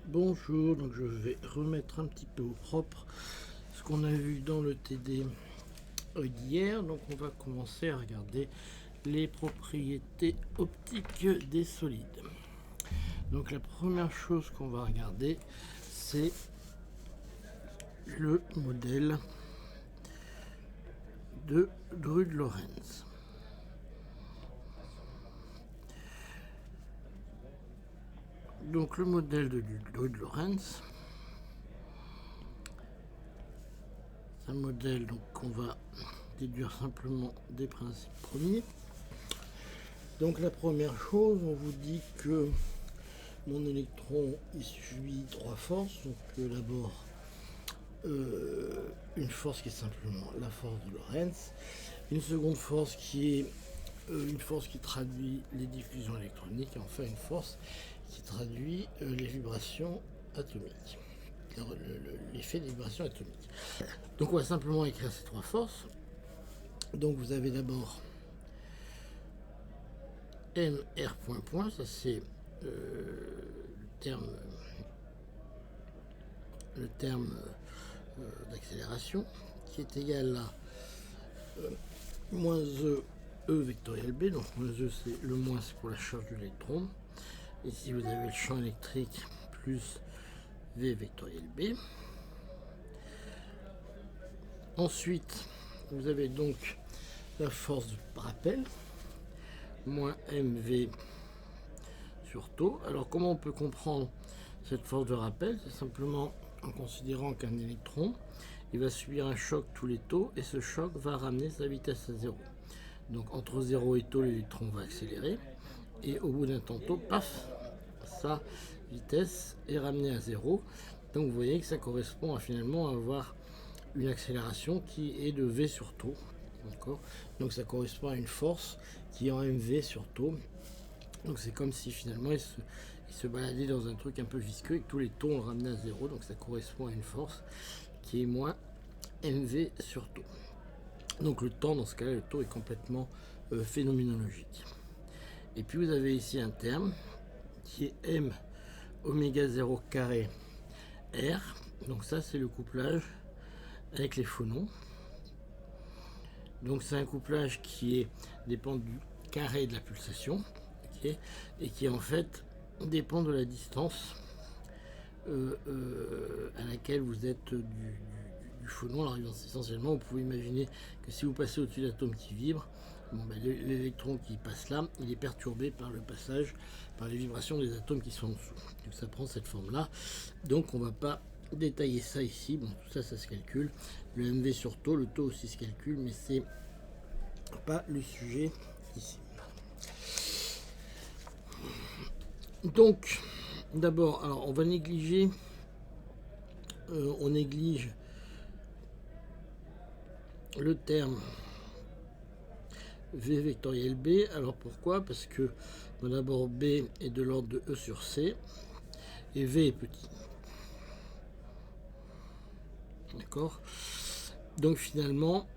Bonjour, donc je vais remettre un petit peu au propre ce qu'on a vu dans le TD d'hier. Donc on va commencer à regarder les propriétés optiques des solides. Donc la première chose qu'on va regarder, c'est le modèle de Drude-Lorentz. Donc le modèle de Drude-Lorentz, c'est un modèle qu'on va déduire simplement des principes premiers. Donc la première chose, on vous dit que mon électron il subit trois forces. Donc d'abord une force qui est simplement la force de Lorentz, une seconde force qui est une force qui traduit les diffusions électroniques, et enfin une force qui traduit les vibrations atomiques, l'effet des vibrations atomiques. Donc on va simplement écrire ces trois forces. Donc vous avez d'abord mr point point, ça c'est le terme d'accélération, qui est égal à moins E vectoriel B. Donc moins E, c'est le moins, c'est pour la charge de l'électron. Ici vous avez le champ électrique plus V vectoriel B. Ensuite vous avez donc la force de rappel, moins mv sur tau. Alors comment on peut comprendre cette force de rappel? C'est simplement en considérant qu'un électron il va subir un choc tous les taux, et ce choc va ramener sa vitesse à 0. Donc entre 0 et taux, l'électron va accélérer, et au bout d'un temps taux, paf, sa vitesse est ramenée à 0. Donc vous voyez que ça correspond à finalement avoir une accélération qui est de V sur taux. Donc ça correspond à une force qui est en mv sur taux. Donc c'est comme si finalement il se baladait dans un truc un peu visqueux et que tous les taux ont ramené à 0. Donc ça correspond à une force qui est moins mv sur taux. Donc le temps, dans ce cas-là, le taux est complètement phénoménologique. Et puis vous avez ici un terme qui est m oméga 0 carré r. Donc ça c'est le couplage avec les phonons. Donc c'est un couplage qui dépend du carré de la pulsation, okay, et qui en fait dépend de la distance à laquelle vous êtes du phonon. Alors essentiellement vous pouvez imaginer que si vous passez au-dessus d'atomes qui vibrent, l'électron qui passe là, il est perturbé par le passage, par les vibrations des atomes qui sont en dessous. Donc ça prend cette forme-là. Donc on ne va pas détailler ça ici. Bon, tout ça, ça se calcule. Le mv sur taux, le taux aussi se calcule, mais c'est pas le sujet ici. Donc, d'abord, alors on va négliger, on néglige le terme V vectoriel B. Alors pourquoi? Parce que d'abord B est de l'ordre de E sur C et V est petit. D'accord? Donc finalement,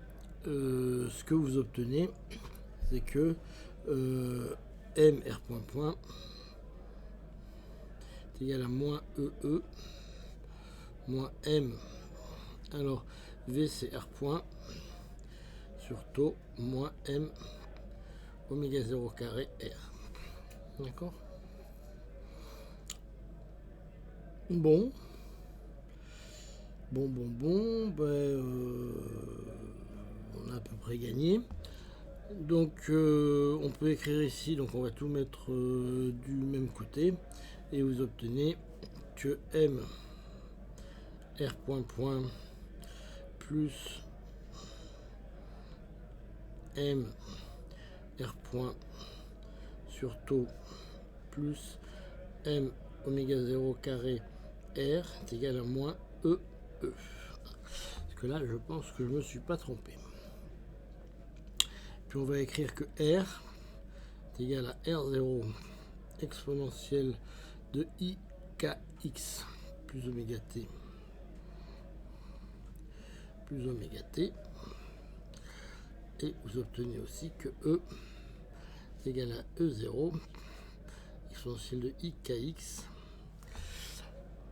ce que vous obtenez, c'est que M R point point est égal à moins EE moins M. Alors V c'est R point sur taux moins M oméga 0 carré R. D'accord? Bon, on a à peu près gagné. Donc on peut écrire ici, donc on va tout mettre du même côté, et vous obtenez que M R point point plus M R point sur taux plus M oméga 0 carré R est égal à moins EE. Parce que là, je pense que je ne me suis pas trompé. Puis on va écrire que R est égal à R0 exponentielle de IKX plus oméga T plus oméga T. Et vous obtenez aussi que E est égal à E0 exponentielle de IKX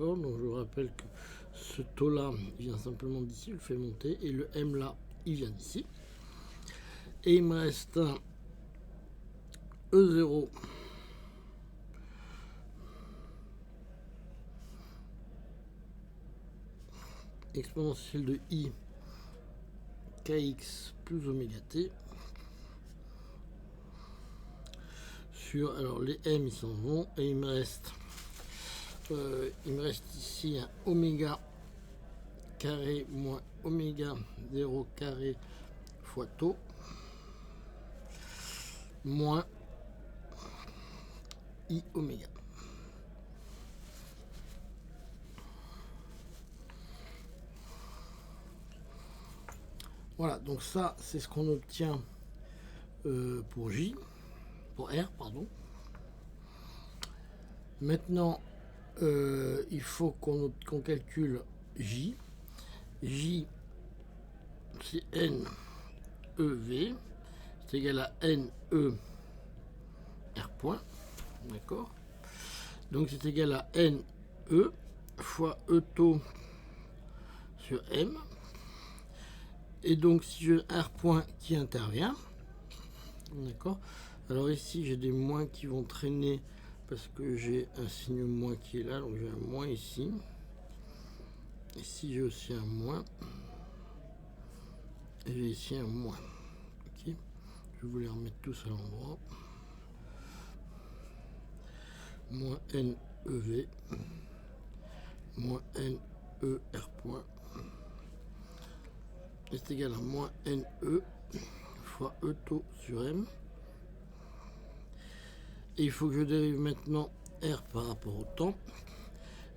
D'accord, donc je vous rappelle que ce taux là il vient simplement d'ici, je le fais monter, et le M là il vient d'ici. Et il me reste un E0 exponentielle de I kx plus oméga t sur, alors les M ils s'en vont, et il me reste ici un oméga carré moins oméga 0 carré fois taux moins I oméga. Voilà, donc ça c'est ce qu'on obtient pour J, pour R, pardon. Maintenant, il faut qu'on calcule J. J, c'est N E V, c'est égal à N E R point, d'accord. Donc c'est égal à N E fois E taux sur M. Et donc si je R point qui intervient, d'accord. Alors ici j'ai des moins qui vont traîner parce que j'ai un signe moins qui est là, donc j'ai un moins ici. Ici j'ai aussi un moins. Et j'ai ici un moins. Ok. Je vais vous les remettre tous à l'endroit. Moins NEV moins NER point est égal à moins NE fois E taux sur M. Et il faut que je dérive maintenant R par rapport au temps.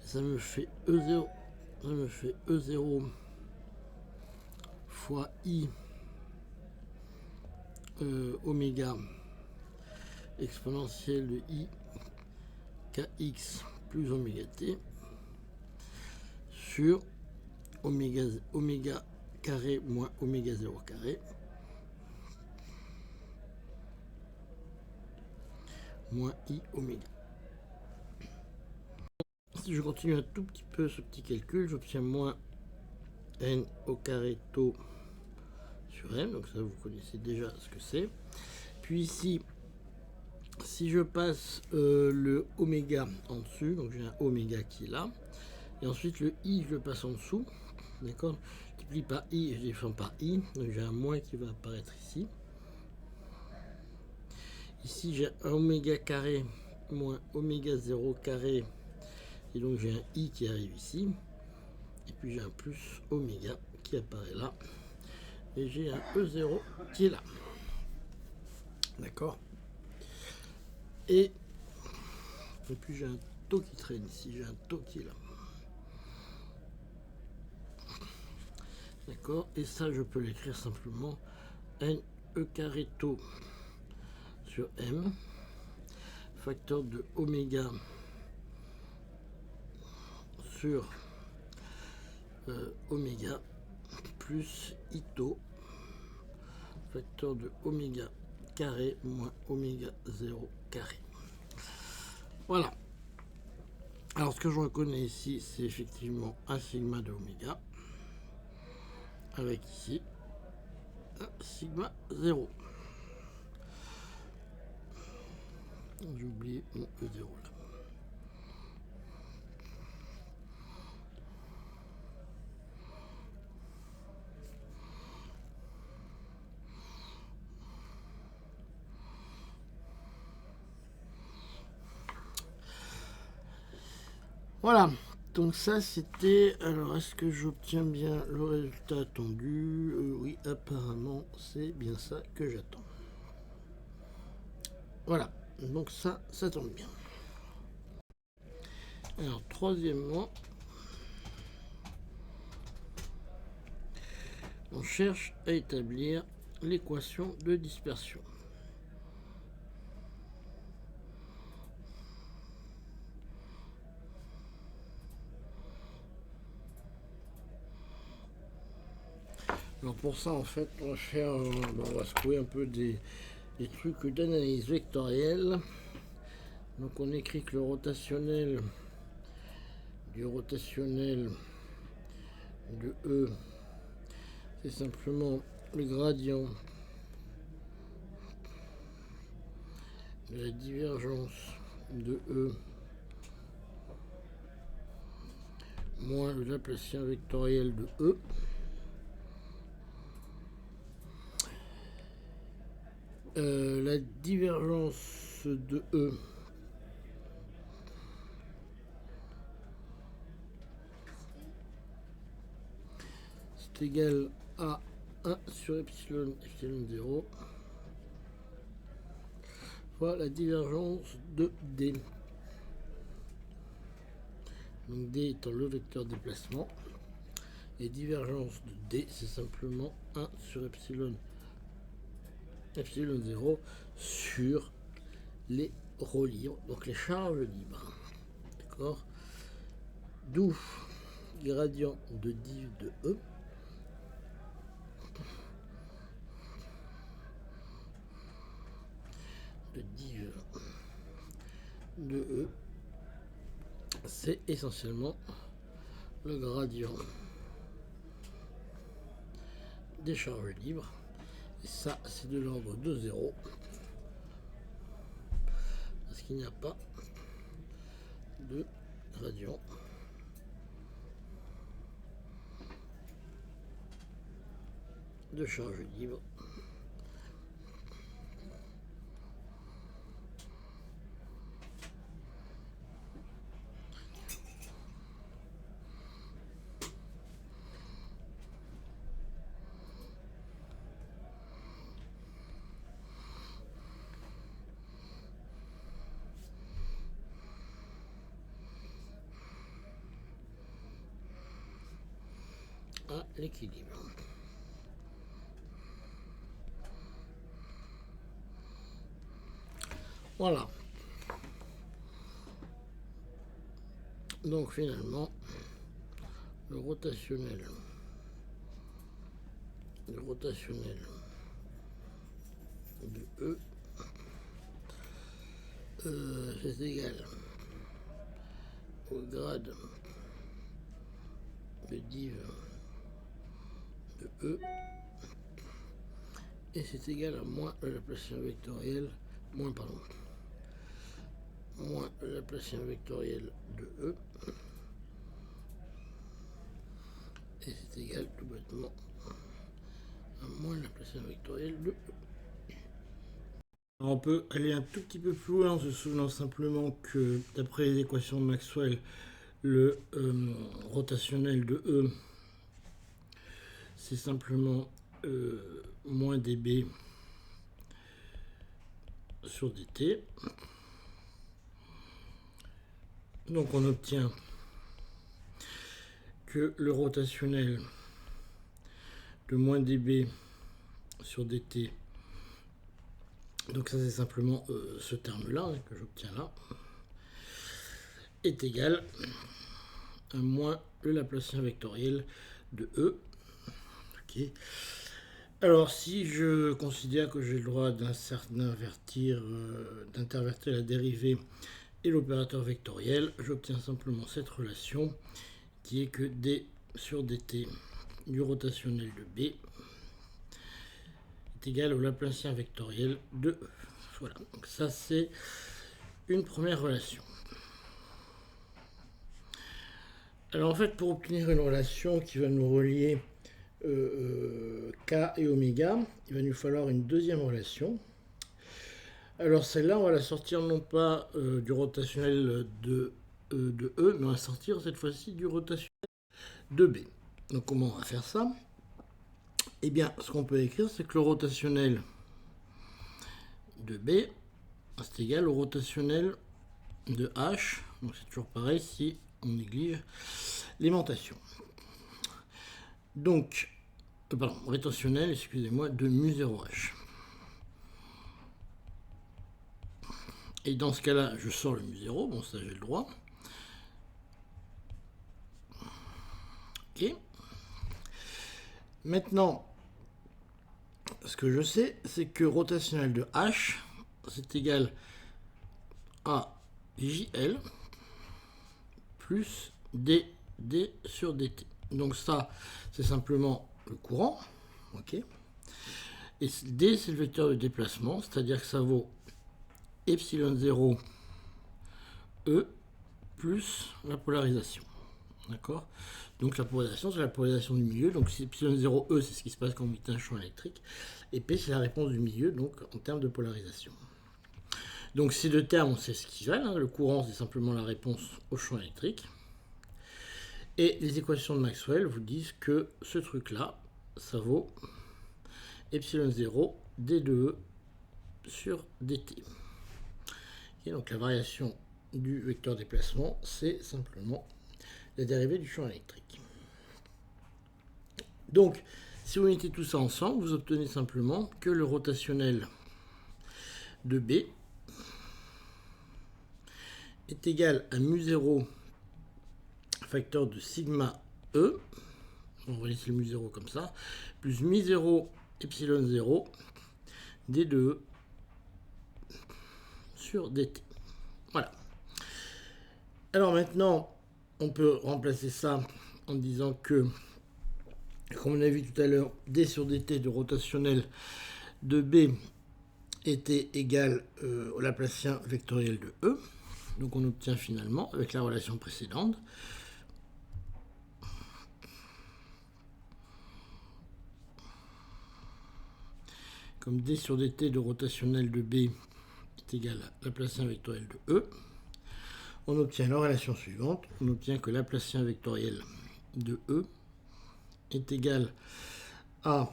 Ça me fait E0. Ça me fait E0 fois I oméga exponentielle de I kx plus oméga t sur oméga carré moins oméga 0 carré moins I oméga. Si je continue un tout petit peu ce petit calcul, j'obtiens moins n au carré taux sur m, donc ça vous connaissez déjà ce que c'est. Puis ici, si je passe le oméga en dessus, donc j'ai un oméga qui est là, et ensuite le i je le passe en dessous, d'accord, je multiplie par i et je défends par i, donc j'ai un moins qui va apparaître ici. Ici j'ai un oméga carré moins oméga 0 carré, et donc j'ai un i qui arrive ici, et puis j'ai un plus oméga qui apparaît là, et j'ai un E0 qui est là, d'accord. Et puis j'ai un taux qui traîne ici, j'ai un taux qui est là. D'accord, et ça je peux l'écrire simplement N E carré taux sur M, facteur de oméga sur oméga plus I taux, facteur de oméga carré moins oméga 0 carré. Voilà. Alors ce que je reconnais ici, c'est effectivement un sigma de oméga, avec ici un sigma 0. J'ai oublié mon E0 là. Voilà, donc ça c'était, alors est-ce que j'obtiens bien le résultat attendu? Oui, apparemment c'est bien ça que j'attends. Voilà, donc ça tombe bien. Alors troisièmement, on cherche à établir l'équation de dispersion. Alors pour ça en fait on va faire, on va secouer un peu des trucs d'analyse vectorielle. Donc on écrit que le rotationnel du rotationnel de E, c'est simplement le gradient de la divergence de E moins le Laplacien vectoriel de E. La divergence de E c'est égal à 1 sur epsilon 0 fois la divergence de D. Donc D étant le vecteur déplacement. Et divergence de D, c'est simplement 1 sur epsilon 0 sur les rho libres, donc les charges libres. D'accord? D'où gradient de div de E. De div de E, c'est essentiellement le gradient des charges libres. Et ça, c'est de l'ordre de 0. Parce qu'il n'y a pas de gradient de charge libre. À l'équilibre. Voilà. Donc finalement, le rotationnel de E, c'est égal au grade de div de E, et c'est égal à moins le Laplacien vectoriel, moins le Laplacien vectoriel de E, et c'est égal tout bêtement à moins le Laplacien vectoriel de E. Alors on peut aller un tout petit peu plus loin en se souvenant simplement que d'après les équations de Maxwell, le rotationnel de E, c'est simplement moins dB sur dt. Donc on obtient que le rotationnel de moins dB sur dt, donc ça c'est simplement ce terme-là que j'obtiens là, est égal à moins le Laplacien vectoriel de E. Okay. Alors si je considère que j'ai le droit d'intervertir la dérivée et l'opérateur vectoriel, j'obtiens simplement cette relation qui est que d sur dt du rotationnel de B est égal au Laplacien vectoriel de E. Voilà, donc ça c'est une première relation. Alors en fait, pour obtenir une relation qui va nous relier K et oméga, il va nous falloir une deuxième relation. Alors celle-là, on va la sortir non pas du rotationnel de E, mais on va sortir cette fois-ci du rotationnel de B. Donc comment on va faire ça? Eh bien, ce qu'on peut écrire, c'est que le rotationnel de B, c'est égal au rotationnel de H. Donc c'est toujours pareil si on néglige l'aimantation. Donc, rotationnel, excusez-moi, de mu0h. Et dans ce cas-là, je sors le mu0, bon ça j'ai le droit. Ok. Maintenant, ce que je sais, c'est que rotationnel de H, c'est égal à JL plus dd sur dt. Donc ça, c'est simplement le courant. Ok. Et d, c'est le vecteur de déplacement, c'est-à-dire que ça vaut epsilon 0 E plus la polarisation. D'accord. Donc la polarisation, c'est la polarisation du milieu. Donc si epsilon 0 E, c'est ce qui se passe quand on met un champ électrique. Et P, c'est la réponse du milieu, donc en termes de polarisation. Donc ces deux termes, on sait ce qu'ils valent. Le courant, c'est simplement la réponse au champ électrique. Et les équations de Maxwell vous disent que ce truc-là, ça vaut epsilon 0 d2e sur dt. Et donc la variation du vecteur déplacement, c'est simplement la dérivée du champ électrique. Donc, si vous mettez tout ça ensemble, vous obtenez simplement que le rotationnel de B est égal à mu0 facteur de sigma E, on va laisser le mu0 comme ça, plus mi0 epsilon 0 d2e sur dt. Voilà. Alors maintenant, on peut remplacer ça en disant que, comme on a vu tout à l'heure, d sur dt de rotationnel de B était égal au Laplacien vectoriel de E. Donc on obtient finalement, avec la relation précédente, comme d sur dt de rotationnel de B est égal à Laplacien vectoriel de E, on obtient la relation suivante. On obtient que Laplacien vectoriel de E est égal à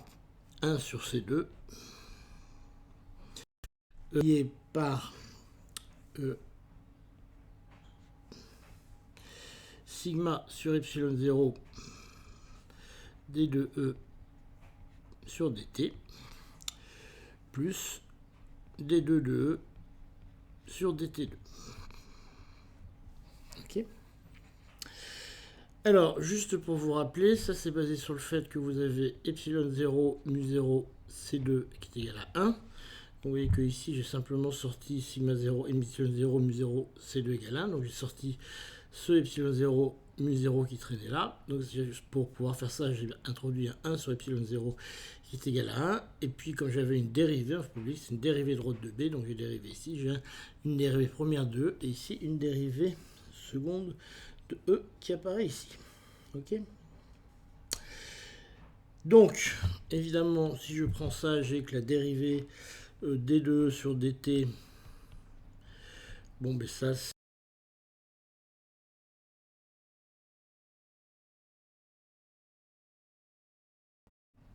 1 sur C2 lié par sigma sur epsilon 0 d2e sur dt plus d2 de E sur dt2. Ok. Alors, juste pour vous rappeler, ça c'est basé sur le fait que vous avez epsilon 0 mu 0 c2 qui est égal à 1. Donc, vous voyez que ici j'ai simplement sorti sigma 0 et epsilon 0 mu 0 c2 égale 1. Donc j'ai sorti ce epsilon 0 mu 0 qui traînait là. Donc pour pouvoir faire ça, j'ai introduit un 1 sur epsilon 0 qui est égal à 1. Et puis comme j'avais une dérivée, je peux c'est une dérivée de droite de B, donc j'ai dérivé ici, j'ai une dérivée première de E, et ici une dérivée seconde de E qui apparaît ici. Ok. Donc, évidemment, si je prends ça, j'ai que la dérivée d2 sur dt, bon, ben ça,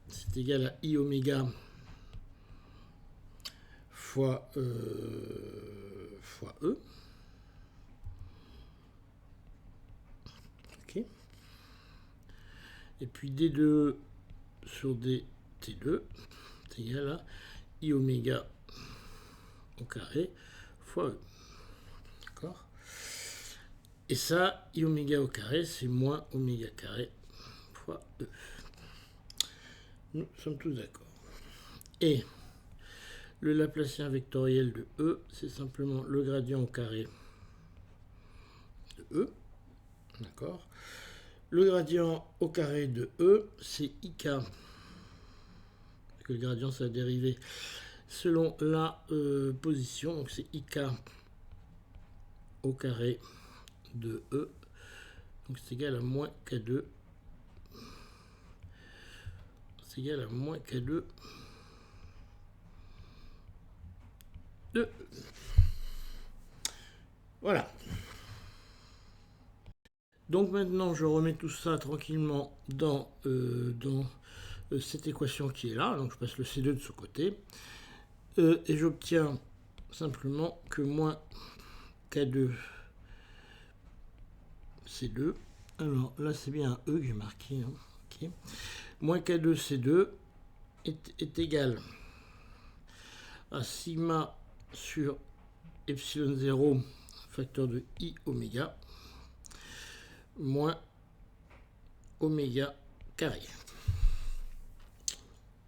c'est égal à i oméga fois E. Ok. Et puis d2 sur dt2 c'est égal à i oméga au carré fois E. D'accord. Et ça, i oméga au carré, c'est moins oméga carré fois E. Nous sommes tous d'accord. Et le Laplacien vectoriel de E, c'est simplement le gradient au carré de E. D'accord. Le gradient au carré de E, c'est IK. Parce que le gradient, c'est la dérivée selon la position. Donc c'est IK au carré de E. Donc c'est égal à moins K2. C'est égal à moins K2 de E. Voilà. Donc maintenant, je remets tout ça tranquillement dans cette équation qui est là. Donc je passe le C2 de ce côté. Et j'obtiens simplement que moins K2 C2. Alors là, c'est bien un E que j'ai marqué. Hein. Okay. Moins K2 C2 est égal à sigma sur epsilon 0 facteur de I oméga moins oméga carré.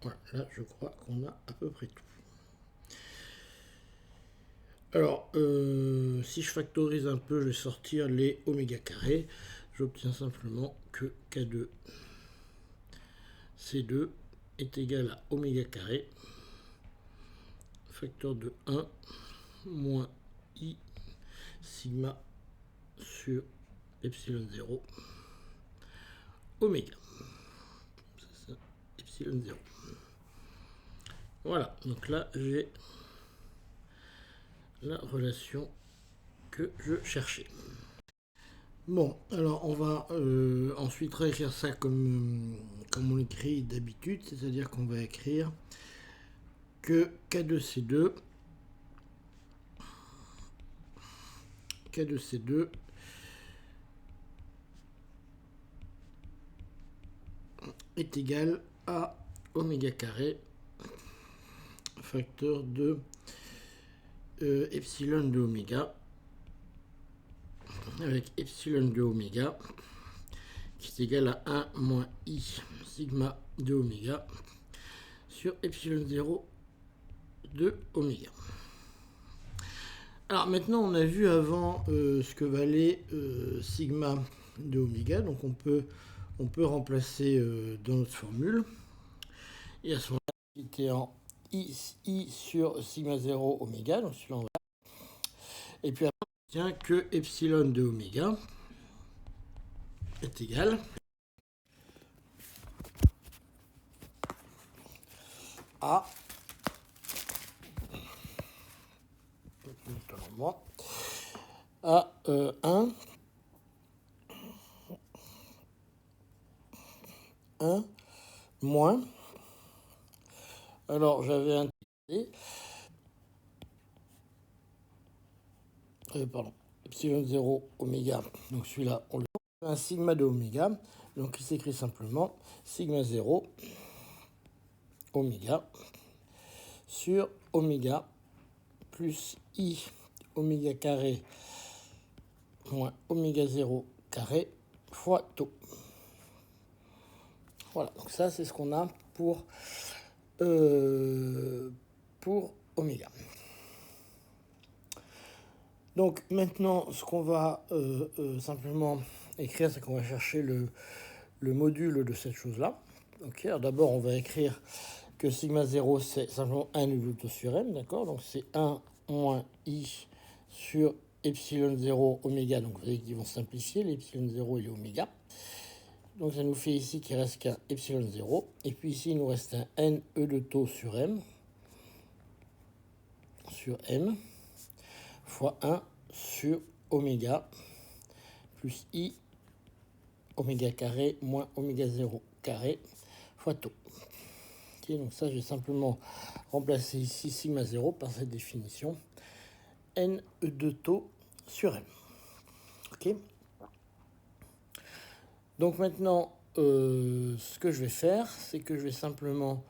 Voilà, là je crois qu'on a à peu près tout. Alors, si je factorise un peu, je vais sortir les oméga carrés. j'obtiens simplement que K2 C2 est égal à oméga carré facteur de 1 moins I sigma sur epsilon 0 oméga. C'est ça, epsilon 0. Voilà, donc là j'ai la relation que je cherchais. Bon, alors on va ensuite réécrire ça comme on l'écrit d'habitude, c'est-à-dire qu'on va écrire que K2C2 est égal à oméga carré facteur de epsilon de oméga avec epsilon de oméga qui est égal à 1 moins I sigma de oméga sur epsilon 0 de oméga. Alors maintenant on a vu avant ce que valait sigma de oméga, donc on peut remplacer dans notre formule, et à ce moment-là c'était en I sur sigma 0 oméga, donc celui-là on va. Et puis après on obtient que epsilon de oméga est égal à à 1 moins, alors j'avais un epsilon 0 oméga, donc celui-là on le un sigma de oméga, donc il s'écrit simplement sigma 0 oméga sur oméga plus I oméga carré moins oméga 0 carré fois tau. Voilà, donc ça c'est ce qu'on a pour oméga. Donc maintenant ce qu'on va simplement écrire, c'est qu'on va chercher le module de cette chose-là. Ok, alors d'abord on va écrire que sigma 0 c'est simplement 1 de tau sur m, d'accord, donc c'est 1 moins I sur epsilon 0 oméga, donc vous voyez qu'ils vont simplifier, l'epsilon 0 et l'oméga. Donc ça nous fait ici qu'il reste qu'un epsilon 0, et puis ici il nous reste un n e de tau sur m fois 1 sur oméga plus I oméga carré moins oméga 0 carré fois tau. Okay, donc ça, je vais simplement remplacer ici sigma 0 par cette définition n de tau sur m. Ok. Donc maintenant, ce que je vais faire, c'est que je vais simplement...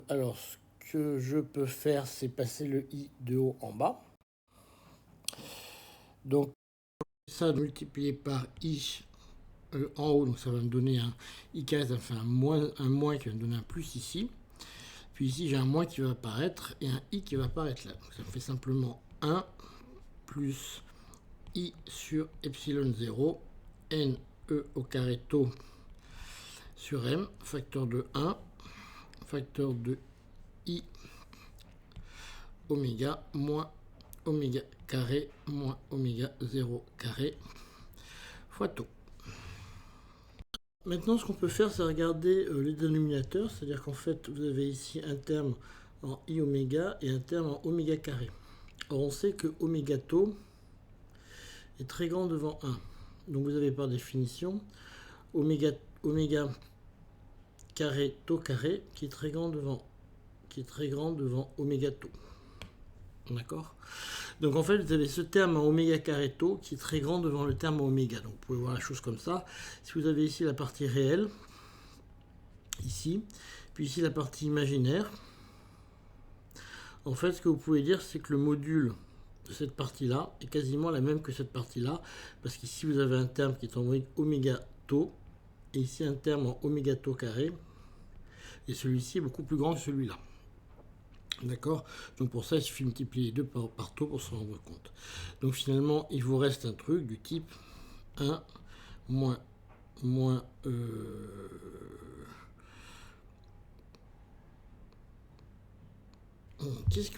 alors, ce que je peux faire, c'est passer le i de haut en bas. Donc, ça multiplié par i en haut, donc ça va me donner un i carré, ça fait un moins qui va me donner un plus ici. Puis ici, j'ai un moins qui va apparaître et un i qui va apparaître là. Donc ça me fait simplement 1 plus i sur epsilon 0 n e au carré tau sur m, facteur de 1, facteur de i oméga moins oméga carré moins oméga 0 carré fois tau. Maintenant, ce qu'on peut faire, c'est regarder les dénominateurs, c'est-à-dire qu'en fait, vous avez ici un terme en i oméga et un terme en oméga carré. Or, on sait que oméga tau est très grand devant 1. Donc, vous avez par définition oméga carré tau carré qui est très grand devant oméga tau. D'accord? Donc en fait, vous avez ce terme en oméga carré tau qui est très grand devant le terme en oméga. Donc vous pouvez voir la chose comme ça. Si vous avez ici la partie réelle, ici, puis ici la partie imaginaire, en fait, ce que vous pouvez dire, c'est que le module de cette partie-là est quasiment la même que cette partie-là, parce qu'ici vous avez un terme qui est en oméga tau, et ici un terme en oméga tau carré, et celui-ci est beaucoup plus grand que celui-là. D'accord? Donc pour ça, il suffit de multiplier les deux par tau pour se rendre compte. Donc finalement, il vous reste un truc du type 1 moins, moins,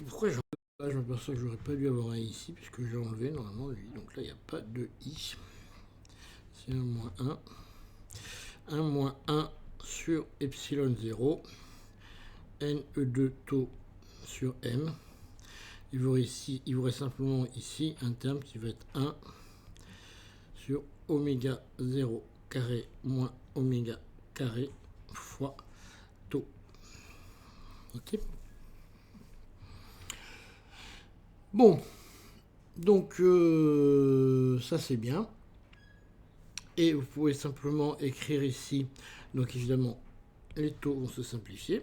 pourquoi je m'aperçois que j'aurais pas dû avoir un ici, puisque j'ai enlevé normalement lui. Donc là, il n'y a pas de i. C'est 1 moins 1. 1 moins 1 sur epsilon 0. NE2 taux sur M. Il vous reste simplement ici un terme qui va être 1 sur oméga 0 carré moins oméga carré fois taux. Ok. Bon, donc ça c'est bien. Et vous pouvez simplement écrire ici, donc évidemment les taux vont se simplifier.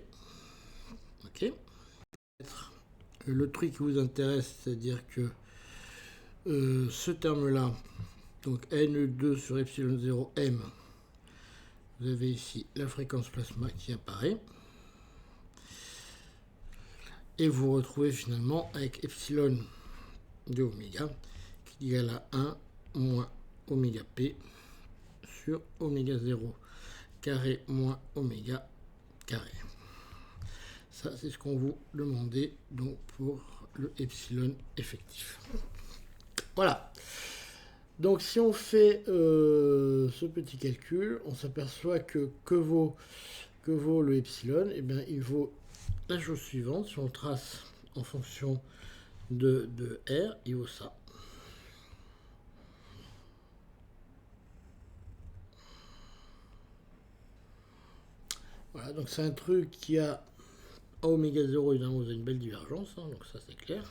Ok. Le truc qui vous intéresse, c'est-à-dire que ce terme-là, donc NE2 sur epsilon 0 M, vous avez ici la fréquence plasma qui apparaît. Et vous retrouvez finalement avec epsilon de oméga qui est égal à 1 moins oméga P sur oméga 0 carré moins oméga carré. Ça, c'est ce qu'on vous demandait donc pour le epsilon effectif. Voilà. Donc si on fait ce petit calcul, on s'aperçoit que vaut le epsilon, et bien il vaut la chose suivante. Si on trace en fonction de R, il vaut ça. Voilà, donc c'est un truc qui a à oméga 0, évidemment, vous avez une belle divergence, hein, donc ça c'est clair.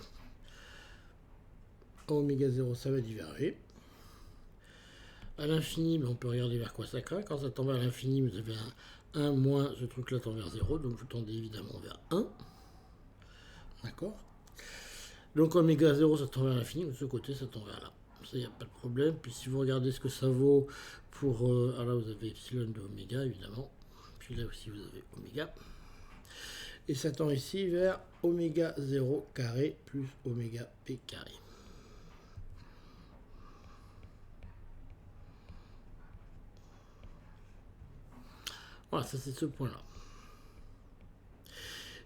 À oméga 0, ça va diverger. À l'infini, on peut regarder vers quoi ça craint. Quand ça tend vers l'infini, vous avez un 1 moins ce truc-là tend vers 0, donc vous tendez évidemment vers 1. D'accord. Donc oméga 0, ça tend vers l'infini, de ce côté, ça tend vers là. Ça, il n'y a pas de problème. Puis si vous regardez ce que ça vaut pour... alors là, vous avez epsilon de oméga, évidemment. Puis là aussi, vous avez oméga. Et ça tend ici vers oméga 0 carré plus oméga p carré. Voilà, ça c'est ce point-là.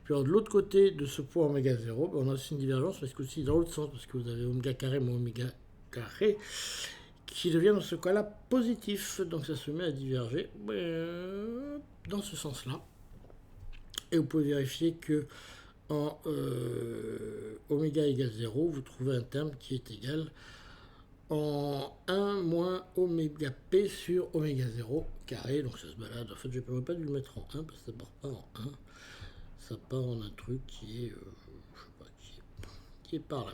Puis alors, de l'autre côté de ce point oméga 0, on a aussi une divergence, parce que aussi dans l'autre sens, parce que vous avez oméga carré moins oméga carré, qui devient dans ce cas-là positif. Donc ça se met à diverger dans ce sens-là. Et vous pouvez vérifier que en oméga égale 0, vous trouvez un terme qui est égal en 1 moins oméga p sur oméga 0 carré. Donc ça se balade. En fait, je ne pourrais pas dû le mettre en 1 parce que ça ne part pas en 1. Ça part en un truc qui est, je sais pas, qui est par là.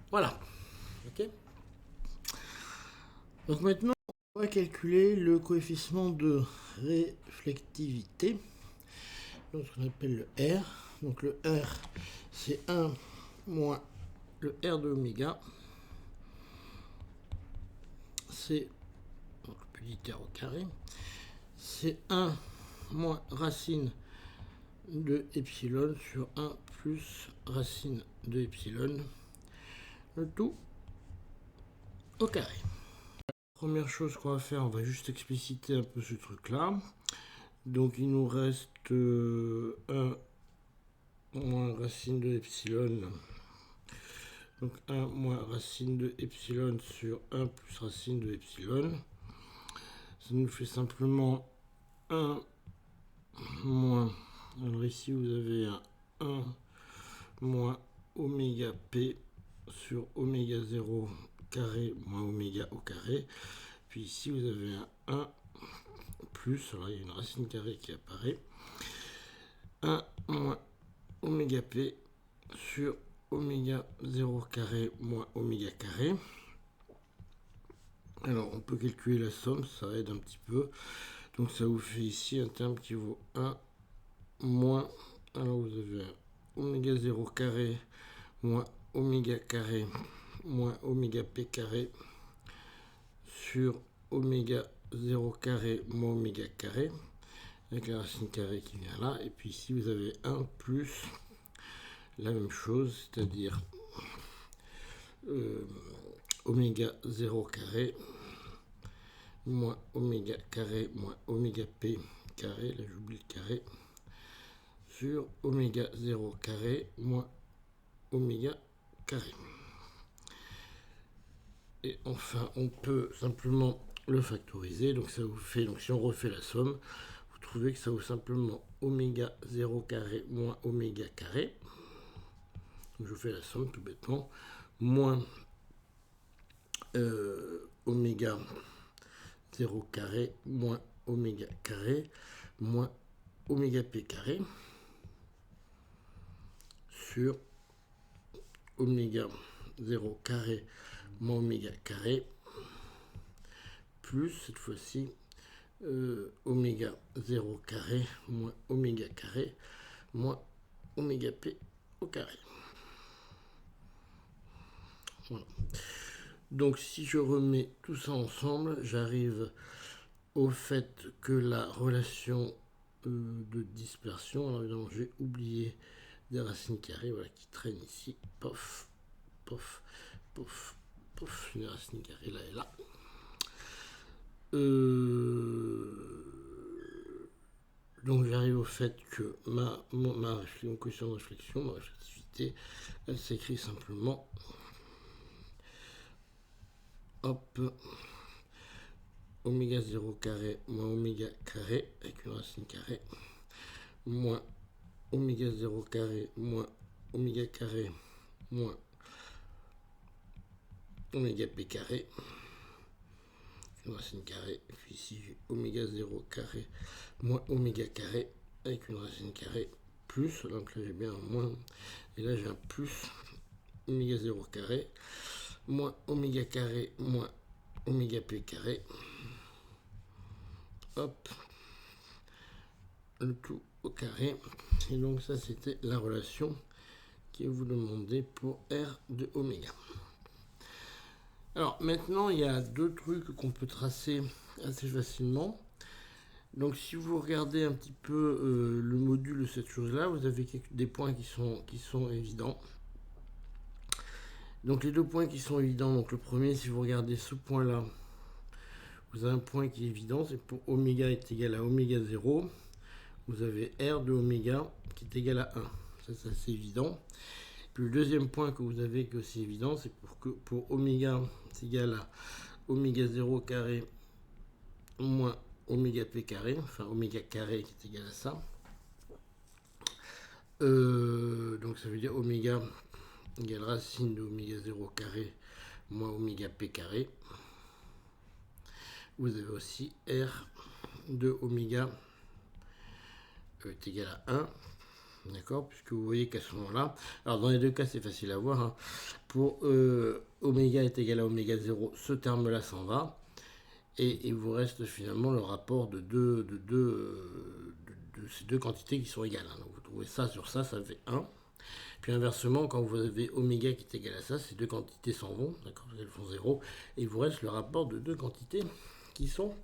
Voilà. Ok. Donc maintenant, on va calculer le coefficient de réflectivité, ce qu'on appelle le R. Donc le R, c'est 1 moins le R de oméga. C'est donc le petit r au carré. C'est 1 moins racine de epsilon sur 1 plus racine de epsilon. Le tout au carré. Première chose qu'on va faire, on va juste expliciter un peu ce truc-là. Donc il nous reste 1 moins racine de epsilon. Donc 1 moins racine de epsilon sur 1 plus racine de epsilon. Ça nous fait simplement 1 moins... Alors ici vous avez un 1 moins oméga p sur oméga 0 carré moins oméga au carré. Puis ici vous avez un 1 plus, alors il y a une racine carrée qui apparaît. 1 moins oméga p sur oméga 0 carré moins oméga carré. Alors on peut calculer la somme, ça aide un petit peu. Donc ça vous fait ici un terme qui vaut 1 moins, alors vous avez un oméga 0 carré moins oméga carré moins oméga p carré sur oméga 0 carré moins oméga carré, avec la racine carrée qui vient là. Et puis ici vous avez 1 plus la même chose, c'est-à-dire oméga 0 carré moins oméga carré moins oméga p carré, là j'oublie le carré, sur oméga 0 carré moins oméga carré. Et enfin, on peut simplement le factoriser. Donc ça vous fait, donc si on refait la somme, vous trouvez que ça vaut simplement oméga 0 carré moins oméga carré. Donc je fais la somme tout bêtement. Moins oméga 0 carré moins oméga carré moins oméga p carré sur oméga 0 carré moins oméga carré plus cette fois-ci oméga 0 carré moins oméga carré moins oméga p au carré. Voilà. Donc si je remets tout ça ensemble, j'arrive au fait que la relation de dispersion, alors évidemment j'ai oublié des racines carrées, voilà, qui traînent ici, pof, pof, pof, pof, une racine carrée là et là. Donc j'arrive au fait que ma coefficient de réflexion, ma réflexivité, elle s'écrit simplement hop, oméga 0 carré moins oméga carré avec une racine carrée moins oméga 0 carré moins oméga carré moins oméga p carré, une racine carrée, et puis ici j'ai oméga 0 carré moins oméga carré avec une racine carrée plus, donc là j'ai bien un moins, et là j'ai un plus oméga 0 carré moins oméga carré moins oméga p carré, hop, le tout au carré. Et donc ça c'était la relation qui vous demandez pour R de oméga. Alors maintenant il y a deux trucs qu'on peut tracer assez facilement. Donc si vous regardez un petit peu le module de cette chose là, vous avez des points qui sont évidents. Donc les deux points qui sont évidents, donc le premier, si vous regardez ce point là, vous avez un point qui est évident, c'est pour oméga est égal à oméga 0, vous avez R de oméga qui est égal à 1. Ça c'est évident. Puis le deuxième point que vous avez qui est aussi évident, c'est pour oméga est égal à oméga 0 carré moins oméga p carré, enfin oméga carré qui est égal à ça. Donc ça veut dire oméga égale racine de oméga 0 carré moins oméga p carré. Vous avez aussi R de oméga est égal à 1. D'accord, puisque vous voyez qu'à ce moment-là, alors dans les deux cas c'est facile à voir, hein. Pour oméga est égal à oméga 0, ce terme-là s'en va, et il vous reste finalement le rapport de ces deux quantités qui sont égales. Hein. Donc vous trouvez ça sur ça, ça fait 1. Puis inversement, quand vous avez oméga qui est égal à ça, ces deux quantités s'en vont, d'accord, elles font 0, et il vous reste le rapport de deux quantités qui sont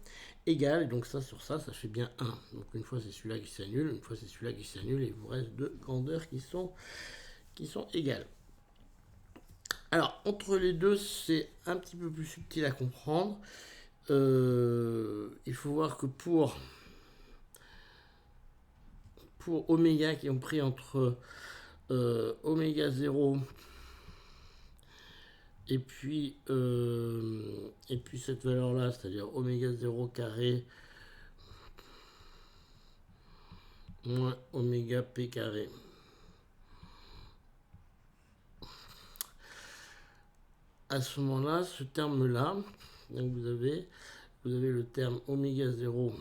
égales, et donc ça sur ça, ça fait bien 1. Donc une fois c'est celui-là qui s'annule, une fois c'est celui-là qui s'annule, et il vous reste deux grandeurs qui sont égales. Alors, entre les deux, c'est un petit peu plus subtil à comprendre. Il faut voir que pour oméga qui ont pris entre oméga 0 et puis cette valeur là, c'est-à-dire oméga 0 carré moins oméga p carré, à ce moment-là, ce terme là, donc vous avez le terme oméga 0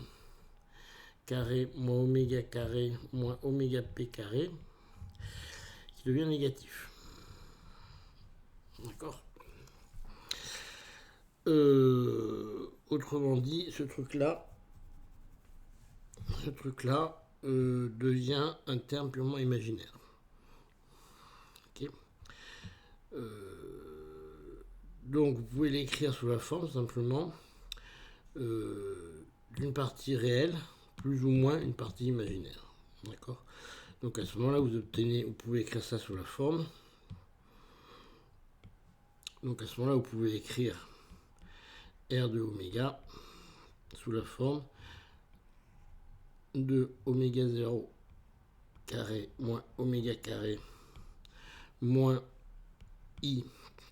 carré moins oméga carré moins oméga p carré qui devient négatif. D'accord. Autrement dit, ce truc là devient un terme purement imaginaire. Okay. Donc vous pouvez l'écrire sous la forme simplement d'une partie réelle plus ou moins une partie imaginaire. D'accord. Donc à ce moment-là, vous pouvez écrire ça sous la forme. Donc à ce moment-là, vous pouvez écrire R de oméga sous la forme de oméga 0 carré moins oméga carré moins I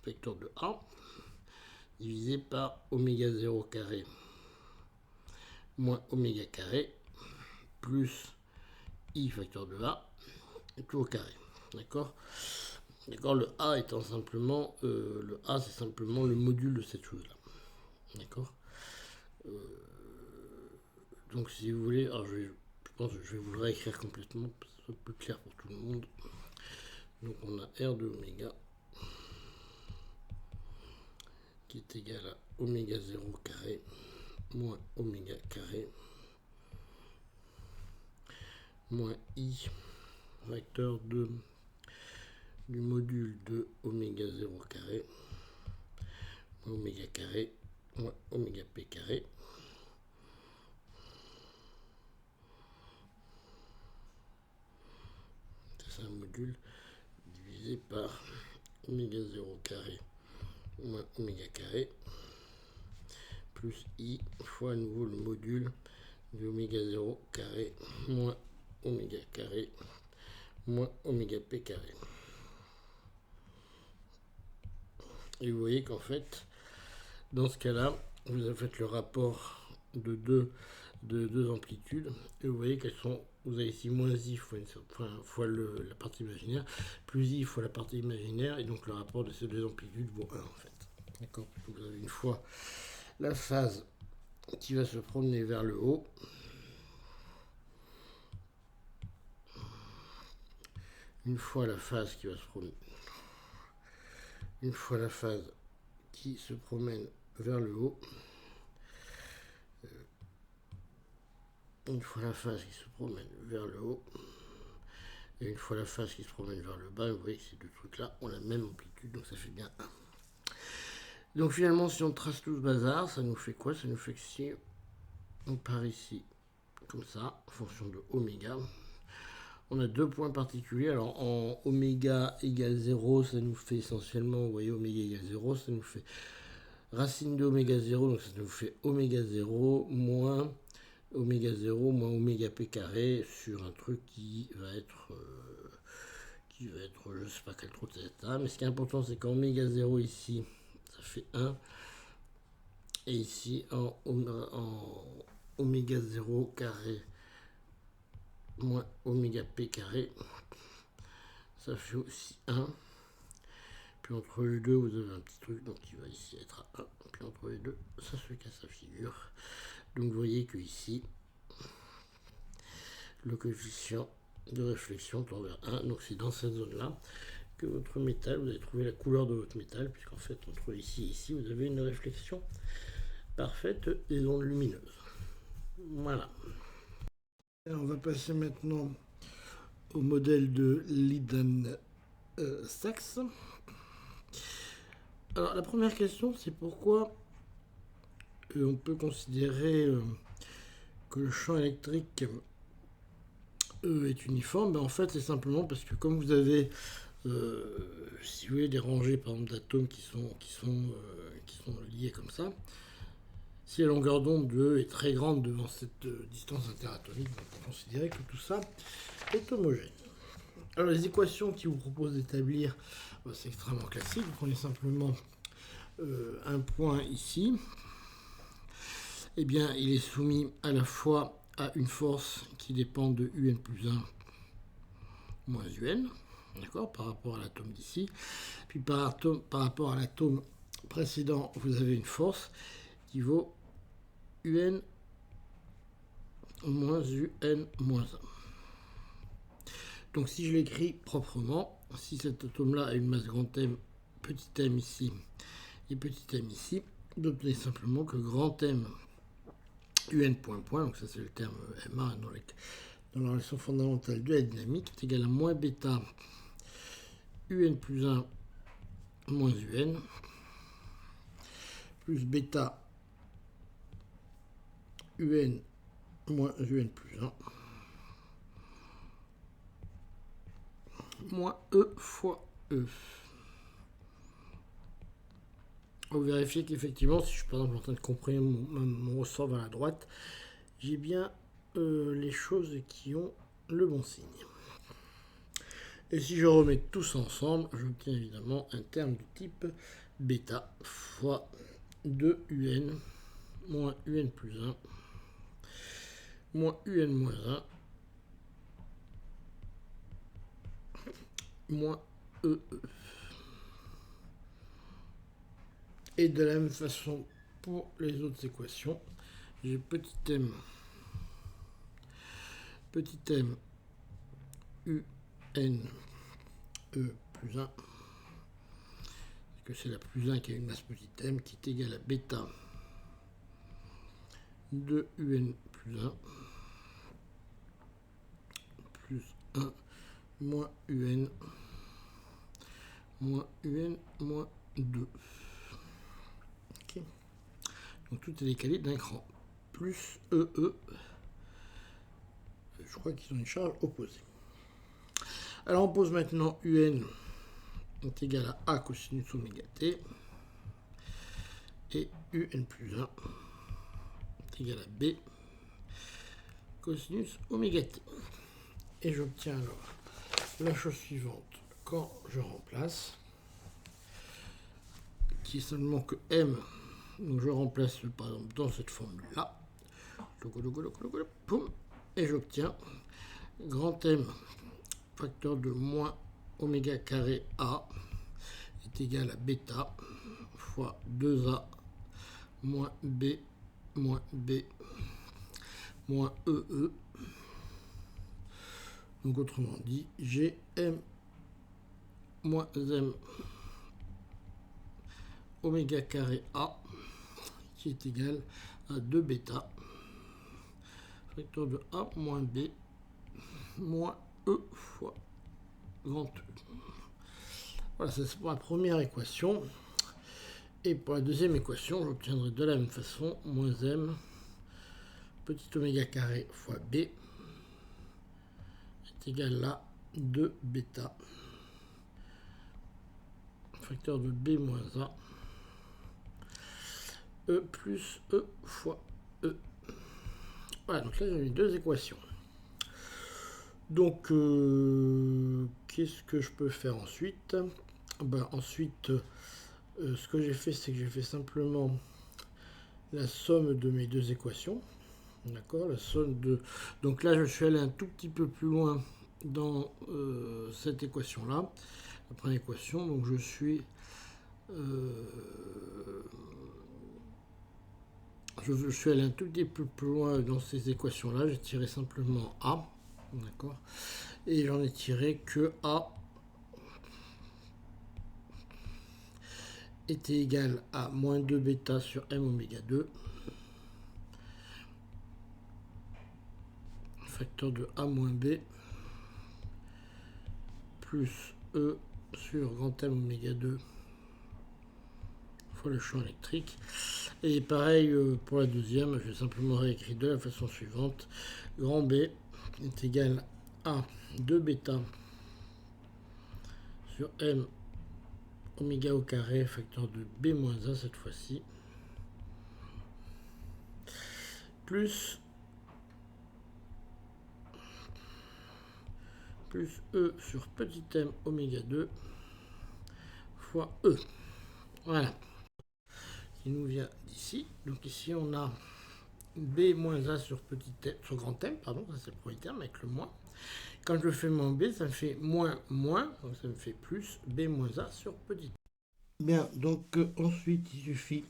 facteur de A divisé par oméga 0 carré moins oméga carré plus I facteur de A tout au carré. D'accord. Le A étant simplement le A, c'est simplement le module de cette chose là. D'accord. Donc si vous voulez, alors je pense que je vais vous le réécrire complètement pour que ce soit plus clair pour tout le monde. Donc on a R de oméga qui est égal à oméga 0 carré moins oméga carré moins I facteur de du module de oméga 0 carré moins oméga carré moins oméga p carré c'est un module divisé par oméga 0 carré moins oméga carré plus I fois à nouveau le module de oméga 0 carré moins oméga carré moins oméga p carré. Et vous voyez qu'en fait, dans ce cas-là, vous avez fait le rapport de deux amplitudes, et vous voyez qu'elles sont, vous avez ici moins I fois la partie imaginaire, plus I fois la partie imaginaire, et donc le rapport de ces deux amplitudes vaut 1 en fait. D'accord. Vous avez une fois la phase qui va se promener vers le haut, une fois la phase qui va se promener, une fois la phase qui se promène vers le haut, une fois la phase qui se promène vers le haut, et une fois la phase qui se promène vers le bas, vous voyez que ces deux trucs-là ont la même amplitude, donc ça fait bien 1. Donc finalement, si on trace tout ce bazar, ça nous fait quoi? Ça nous fait que si on part ici, comme ça, en fonction de oméga, on a deux points particuliers. Alors en oméga égale 0, ça nous fait essentiellement, vous voyez, oméga égale 0, ça nous fait racine de oméga 0, donc ça nous fait oméga 0 moins oméga 0 moins oméga p carré sur un truc qui va être, je sais pas quel trou de zeta, mais ce qui est important, c'est qu'en oméga 0 ici, ça fait 1, et ici en oméga 0 carré moins oméga p carré, ça fait aussi 1. Puis entre les deux, vous avez un petit truc donc qui va ici être à 1. Puis entre les deux, ça se casse la figure. Donc vous voyez que ici, le coefficient de réflexion tend vers 1. Donc c'est dans cette zone-là que votre métal, vous allez trouver la couleur de votre métal, puisqu'en fait, entre ici et ici, vous avez une réflexion parfaite des ondes lumineuses. Voilà. Et on va passer maintenant au modèle de Liden-Sachs. Alors la première question, c'est pourquoi on peut considérer que le champ électrique est uniforme. En fait, c'est simplement parce que comme vous avez, si vous voulez, des rangées par exemple d'atomes qui sont liés comme ça, si la longueur d'onde de E est très grande devant cette distance interatomique, on peut considérer que tout ça est homogène. Alors les équations qui vous proposent d'établir, c'est extrêmement classique. Vous prenez simplement un point ici. Eh bien, il est soumis à la fois à une force qui dépend de UN plus 1 moins UN, d'accord, par rapport à l'atome d'ici. Puis par rapport à l'atome précédent, vous avez une force qui vaut UN moins UN moins 1. Donc si je l'écris proprement, si cet atome-là a une masse grand M, petit m ici et petit m ici, vous obtenez simplement que grand M UN point point, donc ça c'est le terme MA dans la relation fondamentale de la dynamique, est égal à moins bêta UN plus 1 moins UN plus bêta UN moins UN plus 1 moins E fois E. Vous vérifiez qu'effectivement, si je suis par exemple en train de comprimer mon ressort vers la droite, j'ai bien les choses qui ont le bon signe. Et si je remets tout ça ensemble, j'obtiens évidemment un terme du type bêta fois 2un moins un plus 1 moins un moins 1 moins e. Et de la même façon pour les autres équations, j'ai petit m un e plus 1, que c'est la plus 1 qui a une masse petit m, qui est égale à bêta de un plus 1 plus 1 moins un moins 2. Okay. Donc tout est décalé d'un cran. Plus EE. Je crois qu'ils ont une charge opposée. Alors on pose maintenant UN est égal à A cosinus oméga T. Et UN plus 1 est égal à B cosinus oméga T. Et j'obtiens alors la chose suivante quand je remplace, qui est seulement que M. Donc je remplace par exemple dans cette formule-là. Et j'obtiens grand M facteur de moins oméga carré A est égal à bêta fois 2A moins B moins EE. Donc autrement dit, j'ai M moins M oméga carré A qui est égal à 2 bêta facteur de A moins B moins E fois grand E. Voilà, ça c'est pour la première équation. Et pour la deuxième équation, j'obtiendrai de la même façon moins M petit oméga carré fois B est égal à 2 bêta facteur de B moins A E plus E fois E. Voilà, donc là j'ai mis deux équations. Donc, qu'est-ce que je peux faire ensuite? Ensuite, ce que j'ai fait, c'est que j'ai fait simplement la somme de mes deux équations. D'accord, la somme de... Donc là, je suis allé un tout petit peu plus loin dans cette équation-là. La première équation, donc je suis... je suis allé un tout petit peu plus loin dans ces équations-là. J'ai tiré simplement A. D'accord. Et j'en ai tiré que A était égal à moins 2 bêta sur M oméga 2 facteur de A moins B plus E sur grand M oméga 2 fois le champ électrique. Et pareil pour la deuxième, je vais simplement réécrire de la façon suivante. Grand B est égal à 2 bêta sur M oméga au carré facteur de B moins 1 cette fois-ci plus E sur petit m oméga 2 fois E. Voilà. Qui nous vient d'ici. Donc ici on a B moins A sur petit m, sur grand M, pardon, ça c'est le premier terme avec le moins. Quand je fais moins B, ça me fait moins, donc ça me fait plus B moins A sur petit m. Bien, donc ensuite il suffit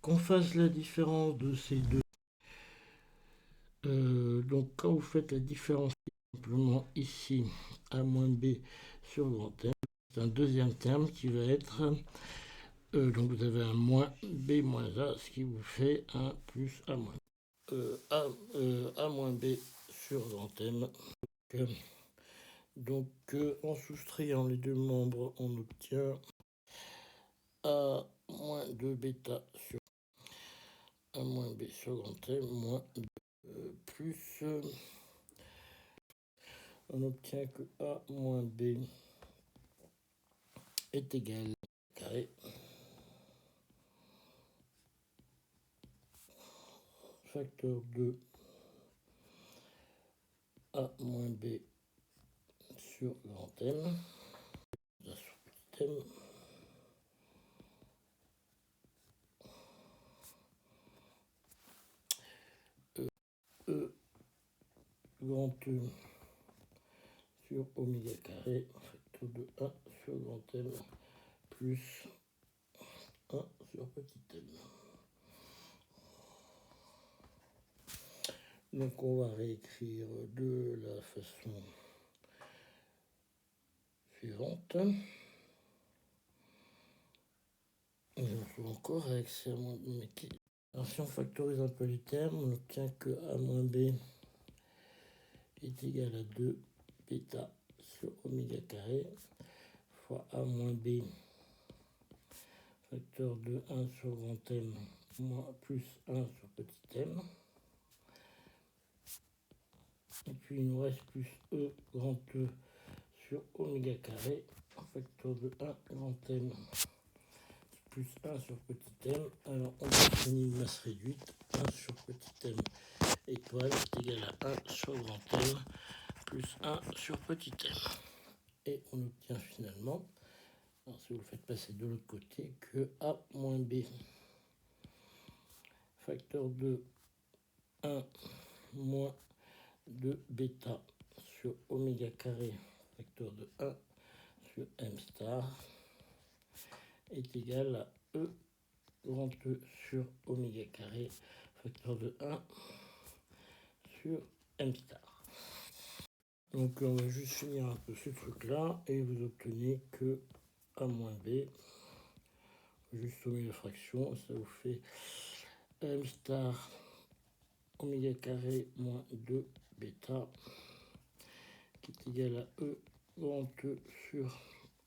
qu'on fasse la différence de ces deux. Donc quand vous faites la différence simplement ici A moins B sur grand M, c'est un deuxième terme qui va être donc vous avez un moins B moins A, ce qui vous fait un plus A moins A moins B sur grand M. Donc en soustrayant les deux membres, on obtient A moins 2 bêta sur A moins B sur grand M moins plus on obtient que A moins B est égal à carré facteur de A moins B sur grand M, là sur petit m, E grand E sur oméga carré, facteur de 1 sur grand M, plus 1 sur petit m. Donc on va réécrire de la façon suivante. Et on faut encore accès à moins b. Alors si on factorise un peu les termes, on obtient que A moins B est égal à 2 bêta sur oméga carré fois A moins B facteur de 1 sur grand M moins plus 1 sur petit m. Et puis il nous reste plus E grand E sur oméga carré facteur de 1 grand M plus 1 sur petit m. Alors on définit une masse réduite. 1 sur petit m étoile est égal à 1 sur grand M plus 1 sur petit m. Et on obtient finalement, alors si vous le faites passer de l'autre côté, que A moins B facteur de 1 moins 2 bêta sur oméga carré facteur de 1 sur m star est égal à E grand E sur oméga carré facteur de 1 sur m star. Donc on va juste finir un peu ce truc là et vous obtenez que A moins B, juste sommer la fraction, ça vous fait m star oméga carré moins 2 bêta qui est égal à E grand E sur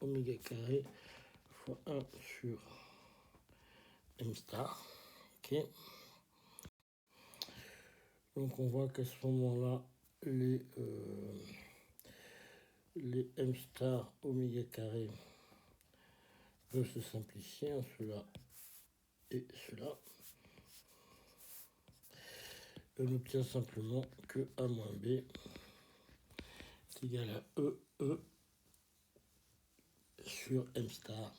oméga carré fois 1 sur m star. Ok. Donc on voit qu'à ce moment-là, les m star oméga carré peuvent se simplifier en cela et cela. On obtient simplement que A moins B est égal à E sur m star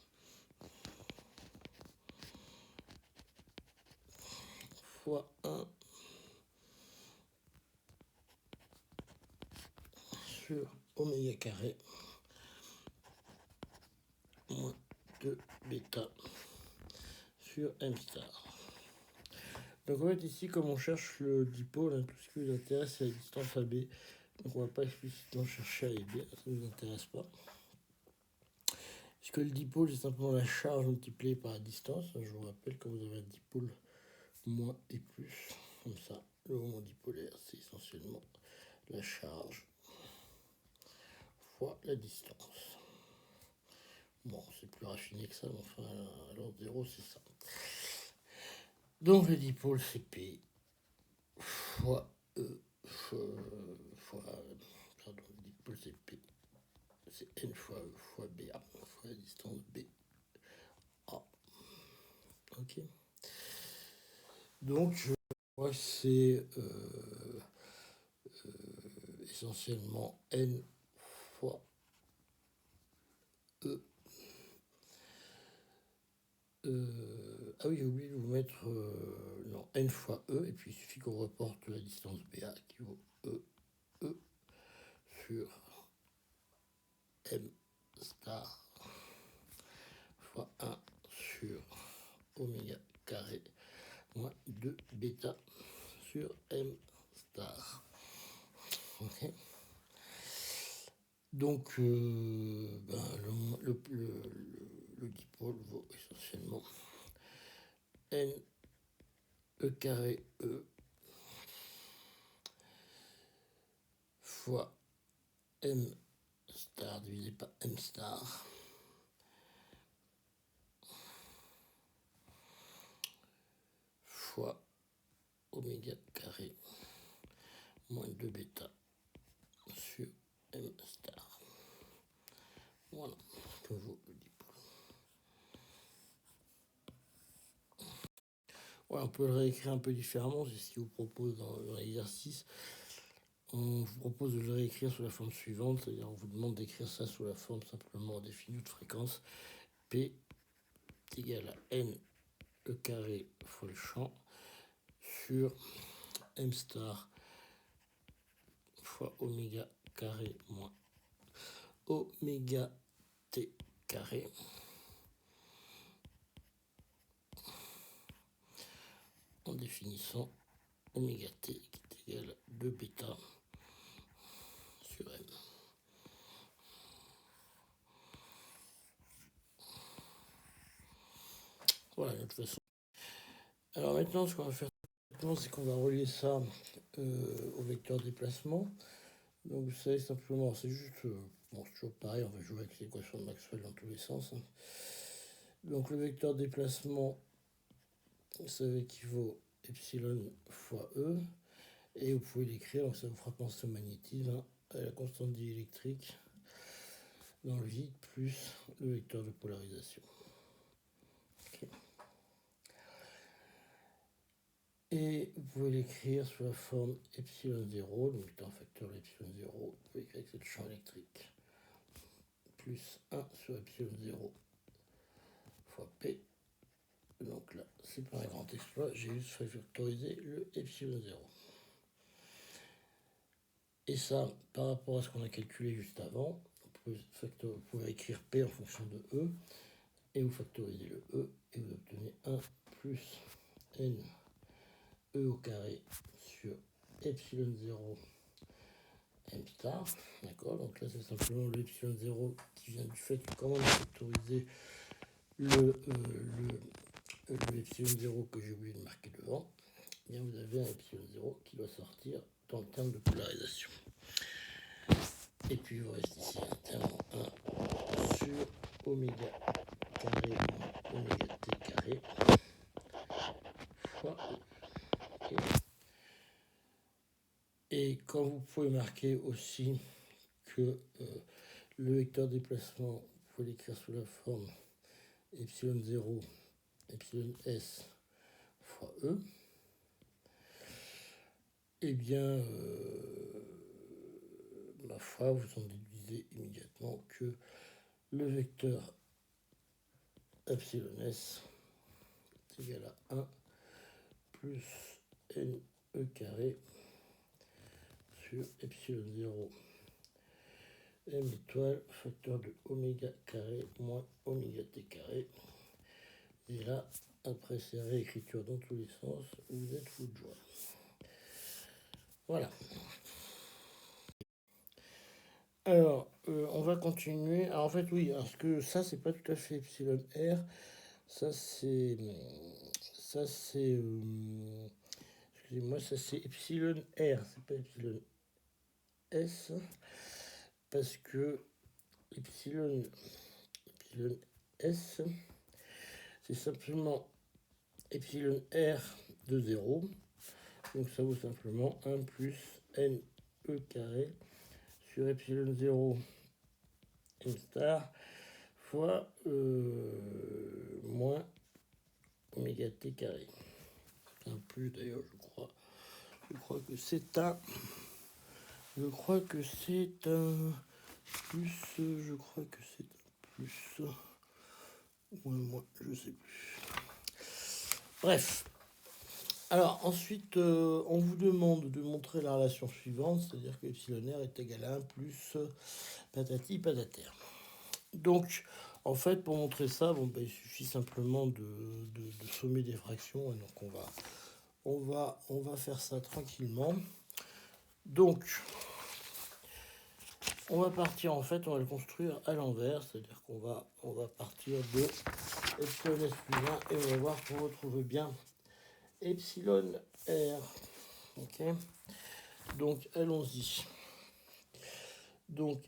fois 1 sur oméga carré moins 2 bêta sur m star. Donc en fait ici, comme on cherche le dipôle, hein, tout ce qui nous intéresse c'est la distance AB. Donc on ne va pas explicitement chercher A et B, ça ne nous intéresse pas. Puisque le dipôle c'est simplement la charge multipliée par la distance. Je vous rappelle, quand vous avez un dipôle moins et plus, comme ça, le moment dipolaire c'est essentiellement la charge fois la distance. Bon, c'est plus raffiné que ça, mais enfin, alors 0 c'est ça. Donc le dipôle c'est P fois E fois pardon, le dipôle c'est P, c'est N fois E fois BA fois la distance BA. Ok. Donc je vois que c'est essentiellement N fois E. Ah oui, j'ai oublié de vous mettre non, N fois E, et puis il suffit qu'on reporte la distance BA qui vaut E sur M star fois 1 sur oméga carré moins 2 bêta sur M star. Ok. Donc le dipôle vaut essentiellement N E carré E fois M star divisé par M star fois oméga carré moins 2 bêta sur M star. Voilà, que vaut le dipôle. Ouais, on peut le réécrire un peu différemment, c'est ce qu'il vous propose dans l'exercice. On vous propose de le réécrire sous la forme suivante, c'est-à-dire on vous demande d'écrire ça sous la forme simplement définie de fréquence. P est égal à n e carré fois le champ sur m star fois oméga carré moins oméga t carré en définissant oméga t qui est égal à 2 bêta sur m. Voilà, de toute façon. Alors maintenant, ce qu'on va faire, c'est qu'on va relier ça au vecteur déplacement. Donc vous savez simplement, c'est juste, bon, c'est toujours pareil, on va jouer avec l'équation de Maxwell dans tous les sens. Hein. Donc le vecteur déplacement, ça équivaut epsilon fois E, et vous pouvez l'écrire, donc ça vous fera penser au magnétisme, hein, à la constante diélectrique dans le vide plus le vecteur de polarisation. Okay. Et vous pouvez l'écrire sous la forme epsilon 0, donc étant un facteur de l'epsilon 0, vous pouvez écrire avec ce champ électrique plus 1 sur epsilon 0 fois P. Donc là, c'est pas un grand exploit, j'ai juste fait factoriser le epsilon 0. Et ça, par rapport à ce qu'on a calculé juste avant, vous pouvez écrire P en fonction de E, et vous factorisez le E, et vous obtenez 1 plus N E au carré sur epsilon 0 M star, d'accord, donc là c'est simplement le epsilon 0 qui vient du fait que quand on a factorisé le epsilon 0 que j'ai oublié de marquer devant, eh bien vous avez un epsilon 0 qui doit sortir dans le terme de polarisation. Et puis il vous reste ici un terme en 1 sur oméga carré moins oméga t carré fois E. Et quand vous pouvez marquer aussi que le vecteur déplacement, vous pouvez l'écrire sous la forme epsilon 0, epsilon s fois E, eh bien, ma foi, vous en déduisez immédiatement que le vecteur epsilon s est égal à 1 plus n e carré sur epsilon 0 m étoile facteur de oméga carré moins oméga t carré. Et là, après ces réécritures dans tous les sens, vous êtes fou de joie. Voilà. Alors, on va continuer. Alors, en fait, oui, parce que ça, c'est pas tout à fait epsilon r. Ça, c'est... excusez-moi, ça, c'est epsilon r. C'est pas epsilon s. Parce que epsilon s, c'est simplement epsilon r de 0. Donc, ça vaut simplement 1 plus n e carré sur epsilon 0 m star fois moins oméga t carré. Un plus d'ailleurs, je crois. Je crois que c'est un plus. Je crois que c'est un plus. Ou un moins, je sais plus. Bref. Alors ensuite, on vous demande de montrer la relation suivante, c'est-à-dire que epsilon r est égal à 1 plus patati patata. Donc, en fait, pour montrer ça, bon, ben, il suffit simplement de sommer des fractions. Et donc, on va faire ça tranquillement. Donc, on va partir, en fait, on va le construire à l'envers. C'est-à-dire qu'on va partir de epsilon s plus 1 et on va voir qu'on retrouve bien epsilon r. Ok. Donc, allons-y. Donc,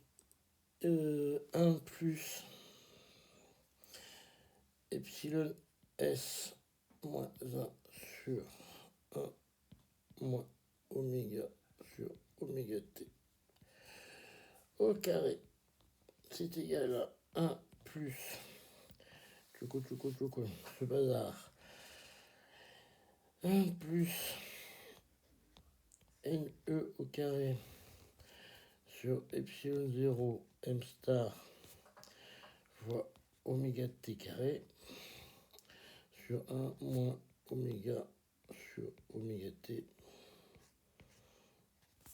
1 plus epsilon s moins 1 sur 1 moins oméga sur oméga t au carré, c'est égal à 1 plus ce bazar 1 plus NE au carré sur epsilon 0 M star fois oméga t carré sur 1 moins oméga sur oméga t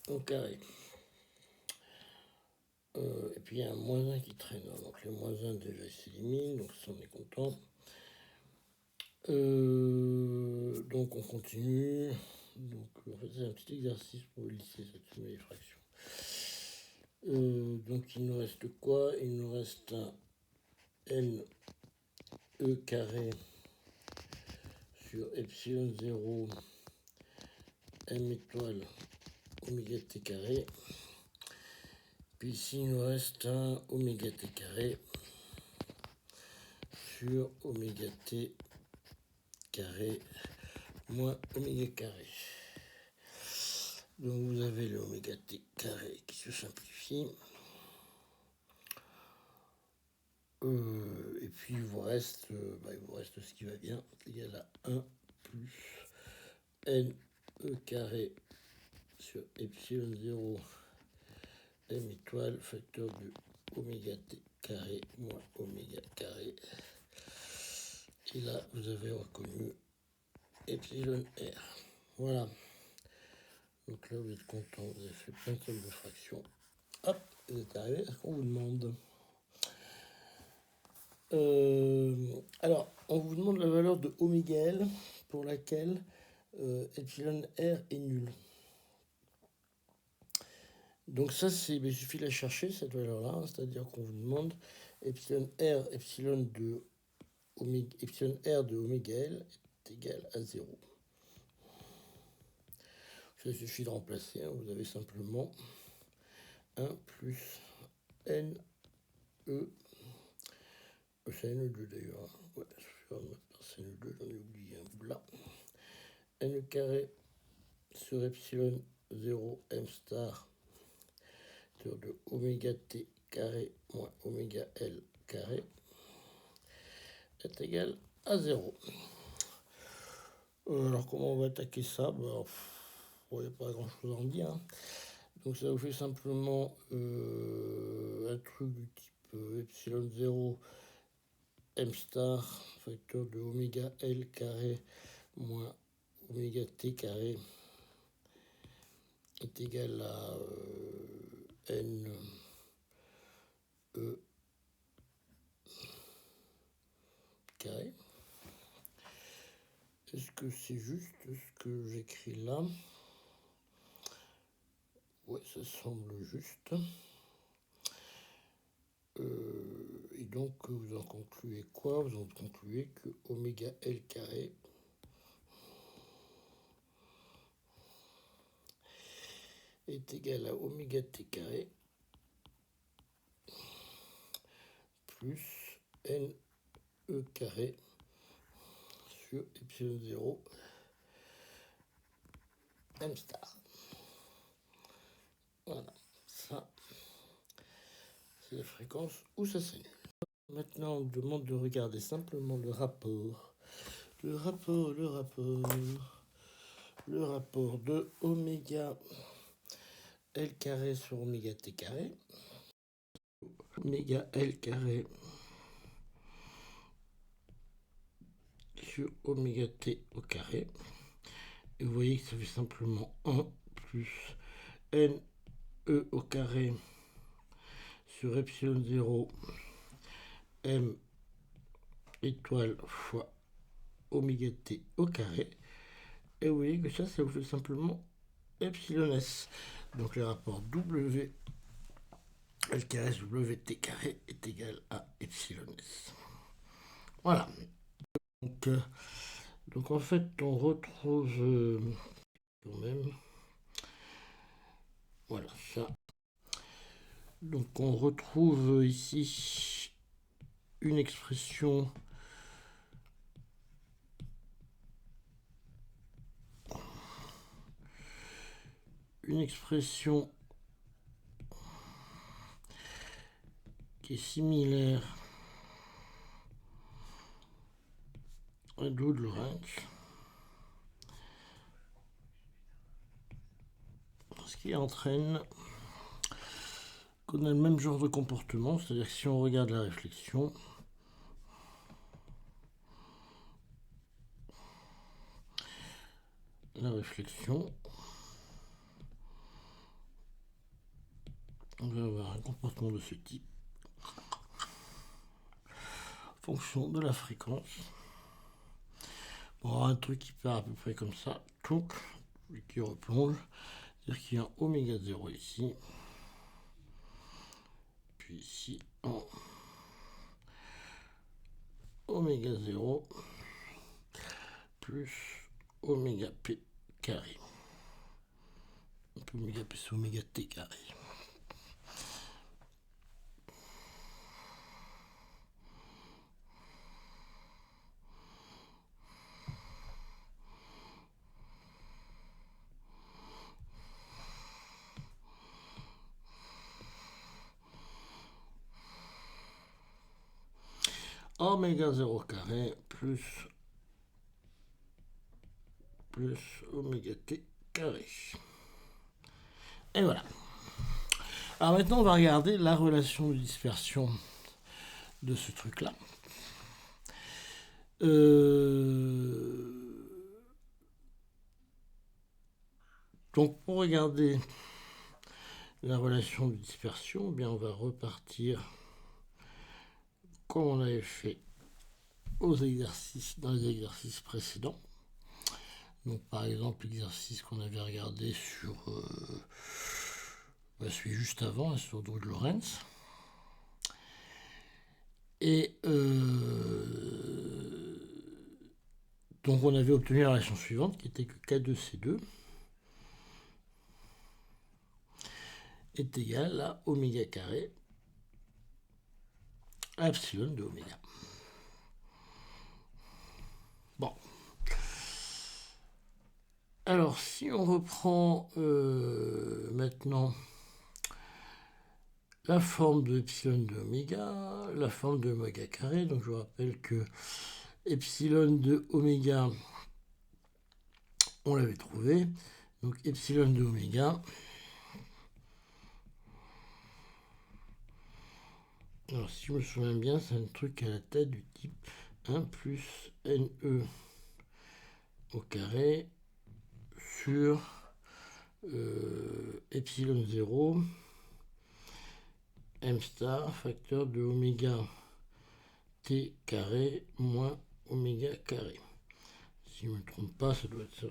au carré. Et puis il y a un moins 1 qui traîne, donc le moins 1 déjà s'élimine, donc ça on est content. Donc on continue. Donc en fait c'est un petit exercice pour lisser cette somme des fractions. Donc il nous reste quoi? Il nous reste un NE carré sur epsilon 0 M étoile oméga t carré. Puis ici il nous reste un oméga t carré sur oméga t carré moins oméga carré. Donc vous avez le oméga t carré qui se simplifie. Et puis il vous reste ce qui va bien, égal à 1 plus NE carré sur epsilon 0 M étoile facteur de oméga t carré moins oméga carré. Et là, vous avez reconnu epsilon R. Voilà. Donc là, vous êtes content, vous avez fait plein de sommes de fractions. Hop, vous êtes arrivé à ce qu'on vous demande. Alors, on vous demande la valeur de oméga L pour laquelle epsilon R est nul. Donc ça, il suffit de la chercher, cette valeur-là, c'est-à-dire qu'on vous demande epsilon R, epsilon R de oméga L est égal à 0. Ça suffit de remplacer, hein, vous avez simplement 1 plus NE, c'est NE2 d'ailleurs, ouais, c'est NE2, j'en ai oublié un bout là, NE carré sur epsilon 0 M star sur de oméga t carré moins oméga L carré est égal à 0. Alors comment on va attaquer ça? Il n'y a pas grand chose à en dire. Hein. Donc ça vous fait simplement un truc du type epsilon 0 M star facteur de oméga L carré moins oméga t carré est égal à N E carré. Est-ce que c'est juste ce que j'écris là? Ouais, ça semble juste. Et donc, vous en concluez quoi? Vous en concluez que oméga L carré est égal à oméga t carré plus NE carré sur epsilon 0 M star. Voilà, ça, c'est la fréquence où ça s'annule. Maintenant, on demande de regarder simplement le rapport. Le rapport de oméga L carré sur oméga t carré. Oméga L carré sur oméga t au carré. Et vous voyez que ça fait simplement 1 plus NE au carré sur epsilon 0 M étoile fois oméga t au carré. Et vous voyez que ça vous fait simplement epsilon s. Donc le rapport W L carré sur WT carré est égal à epsilon s. Voilà. Donc en fait, on retrouve quand même. Voilà ça. Donc on retrouve ici une expression qui est similaire à Doud-Lorentz. Ce qui entraîne qu'on a le même genre de comportement, c'est-à-dire que si on regarde la réflexion, on va avoir un comportement de ce type en fonction de la fréquence. On aura un truc qui part à peu près comme ça, tout, et qui replonge, c'est-à-dire qu'il y a un oméga 0 ici, puis ici en oméga 0 plus oméga p carré. Oméga p c'est oméga t carré. Oméga 0 carré plus oméga t carré. Et voilà. Alors maintenant, on va regarder la relation de dispersion de ce truc-là. Donc pour regarder la relation de dispersion, eh bien on va repartir comme on avait fait dans les exercices précédents. Donc par exemple l'exercice qu'on avait regardé sur celui juste avant, sur Drew de Lorentz. Et donc on avait obtenu la relation suivante qui était que K2C2 est égal à oméga carré à epsilon de oméga. Bon. Alors, si on reprend maintenant la forme de epsilon de oméga, la forme de oméga carré, donc je vous rappelle que epsilon de oméga, on l'avait trouvé, donc epsilon de oméga, alors si je me souviens bien, c'est un truc à la tête du type 1 plus NE au carré sur epsilon 0 m star facteur de oméga t carré moins oméga carré. Si je ne me trompe pas, ça doit être ça.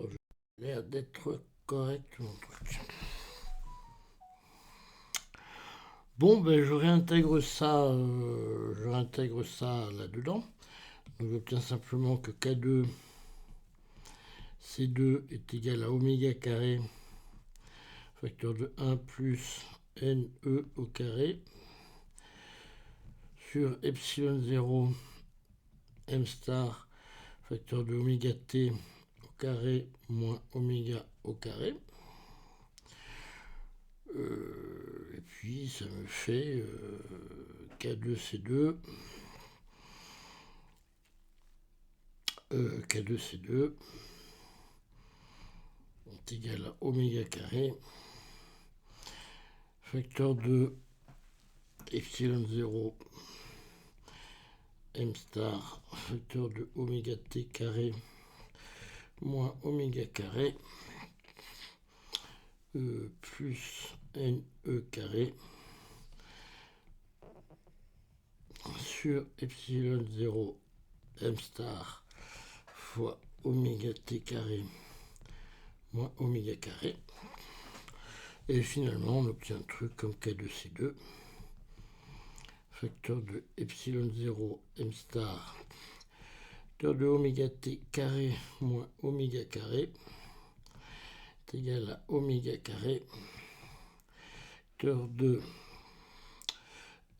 J'ai l'air d'être correct mon truc. Bon, ben je réintègre ça là-dedans. Donc j'obtiens simplement que K2 C2 est égal à oméga carré facteur de 1 plus NE au carré sur epsilon 0 m star facteur de oméga t au carré moins oméga au carré. Et puis ça me fait K2C2 est égal à oméga carré facteur de epsilon 0 m star facteur de oméga t carré moins oméga carré plus NE carré sur epsilon 0 m star fois oméga t carré moins oméga carré. Et finalement, on obtient un truc comme K2C2 facteur de epsilon 0 m star facteur de oméga t carré moins oméga carré est égal à oméga carré facteur de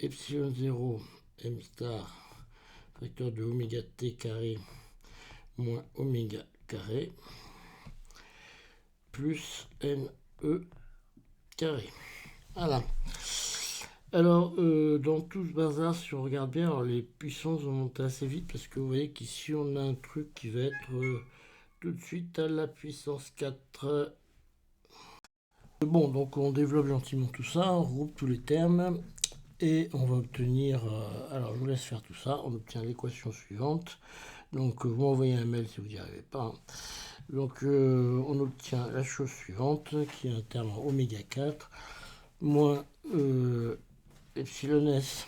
epsilon 0 m star facteur de oméga t carré moins oméga carré plus NE carré. Voilà. Alors, dans tout ce bazar, si on regarde bien, alors les puissances vont monter assez vite parce que vous voyez qu'ici, on a un truc qui va être tout de suite à la puissance 4. Bon, donc on développe gentiment tout ça, on regroupe tous les termes et on va obtenir, alors je vous laisse faire tout ça, on obtient l'équation suivante. Donc vous m'envoyez un mail si vous n'y arrivez pas. Donc on obtient la chose suivante qui est un terme en oméga 4 moins epsilon s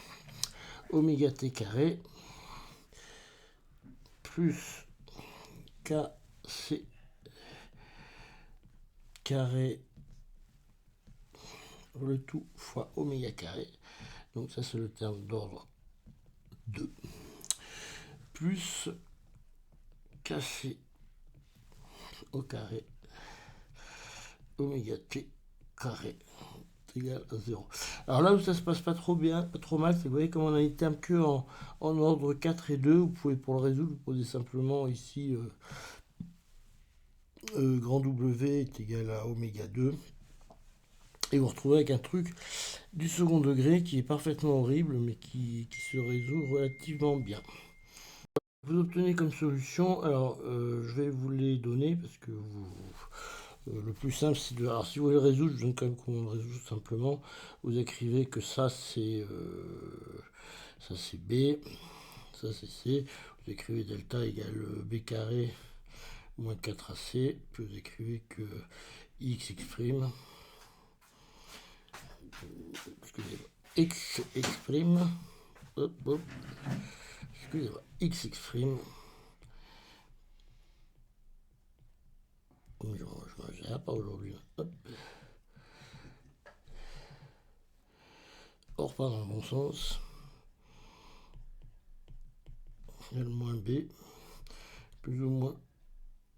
oméga t carré plus kc carré le tout fois oméga carré. Donc ça c'est le terme d'ordre 2 plus kc au carré oméga t carré égal à 0. Alors là où ça se passe pas trop bien, pas trop mal, c'est que vous voyez comme on a des termes que en ordre 4 et 2, vous pouvez pour le résoudre, vous posez simplement ici grand W est égal à oméga 2 et vous retrouvez avec un truc du second degré qui est parfaitement horrible mais qui se résout relativement bien. Vous obtenez comme solution, alors je vais vous les donner parce que le plus simple c'est de... Alors si vous voulez le résoudre, je donne quand même comment on le résout simplement. Vous écrivez que ça c'est B, ça c'est C. Vous écrivez delta égale B carré moins 4AC. Puis vous écrivez que X exprime... Excusez-moi. X exprime... Excusez-moi. X exprime... Je ne gère pas aujourd'hui. Hop. On repart dans le bon sens. L moins B, plus ou moins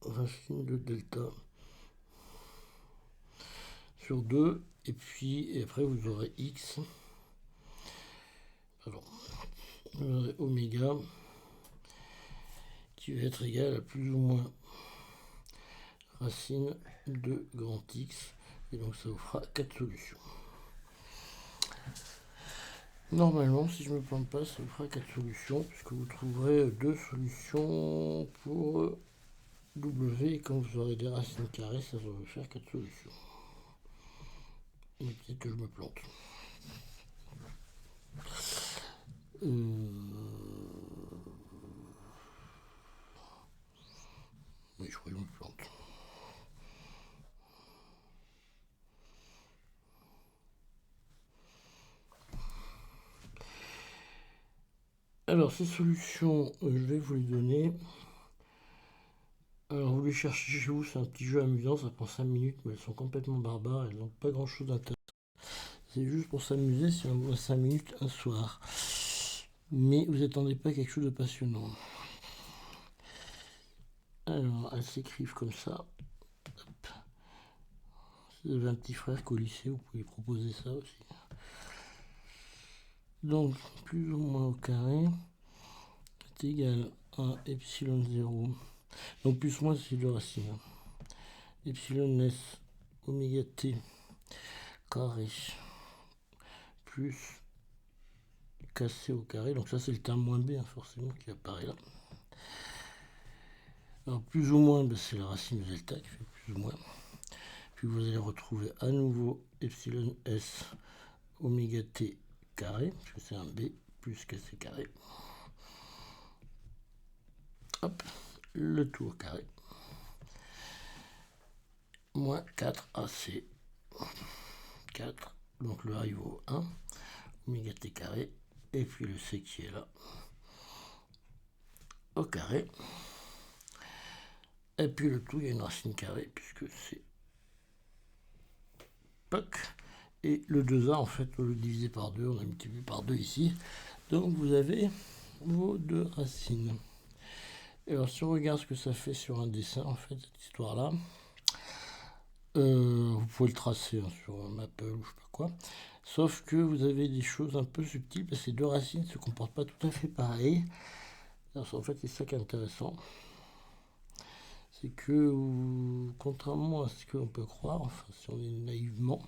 racine de delta sur 2. Et puis, et après, vous aurez X. Pardon. Vous aurez oméga qui va être égal à plus ou moins racine de grand X. Et donc, ça vous fera 4 solutions. Normalement, si je ne me plante pas, ça vous fera 4 solutions, puisque vous trouverez 2 solutions pour W, et quand vous aurez des racines carrées, ça va vous faire 4 solutions. Mais peut-être que je me plante. Oui, je crois que je me plante. Alors, ces solutions, je vais vous les donner. Alors, vous les cherchez chez vous, c'est un petit jeu amusant, ça prend 5 minutes, mais elles sont complètement barbares, elles n'ont pas grand-chose d'intéressant. C'est juste pour s'amuser si on voit 5 minutes un soir. Mais vous attendez pas quelque chose de passionnant. Alors, elles s'écrivent comme ça. Hop. Si vous avez un petit frère qu'au lycée, vous pouvez proposer ça aussi. Donc, plus ou moins au carré est égal à epsilon 0. Donc, plus ou moins, c'est le racine. Epsilon s oméga t carré plus kc au carré. Donc ça, c'est le terme moins b, hein, forcément, qui apparaît là. Alors, plus ou moins, ben, c'est la racine de delta qui fait plus ou moins. Puis vous allez retrouver à nouveau epsilon s oméga t carré, parce que c'est un b, plus kc carré. Hop, le tout au carré. Moins 4ac. 4, donc le arrive au 1, oméga t carré, et puis le c qui est là, au carré. Et puis le tout, il y a une racine carrée, puisque c'est POC. Et le 2a, en fait, on le diviser par 2, on a multiplié par 2 ici. Donc vous avez vos 2 racines. Et alors si on regarde ce que ça fait sur un dessin, en fait, cette histoire-là, vous pouvez le tracer hein, sur un Maple ou je sais pas quoi. Sauf que vous avez des choses un peu subtiles, parce que ces 2 racines ne se comportent pas tout à fait pareil. Alors, en fait, c'est ça qui est intéressant. C'est que, contrairement à ce qu'on peut croire, enfin, si on est naïvement,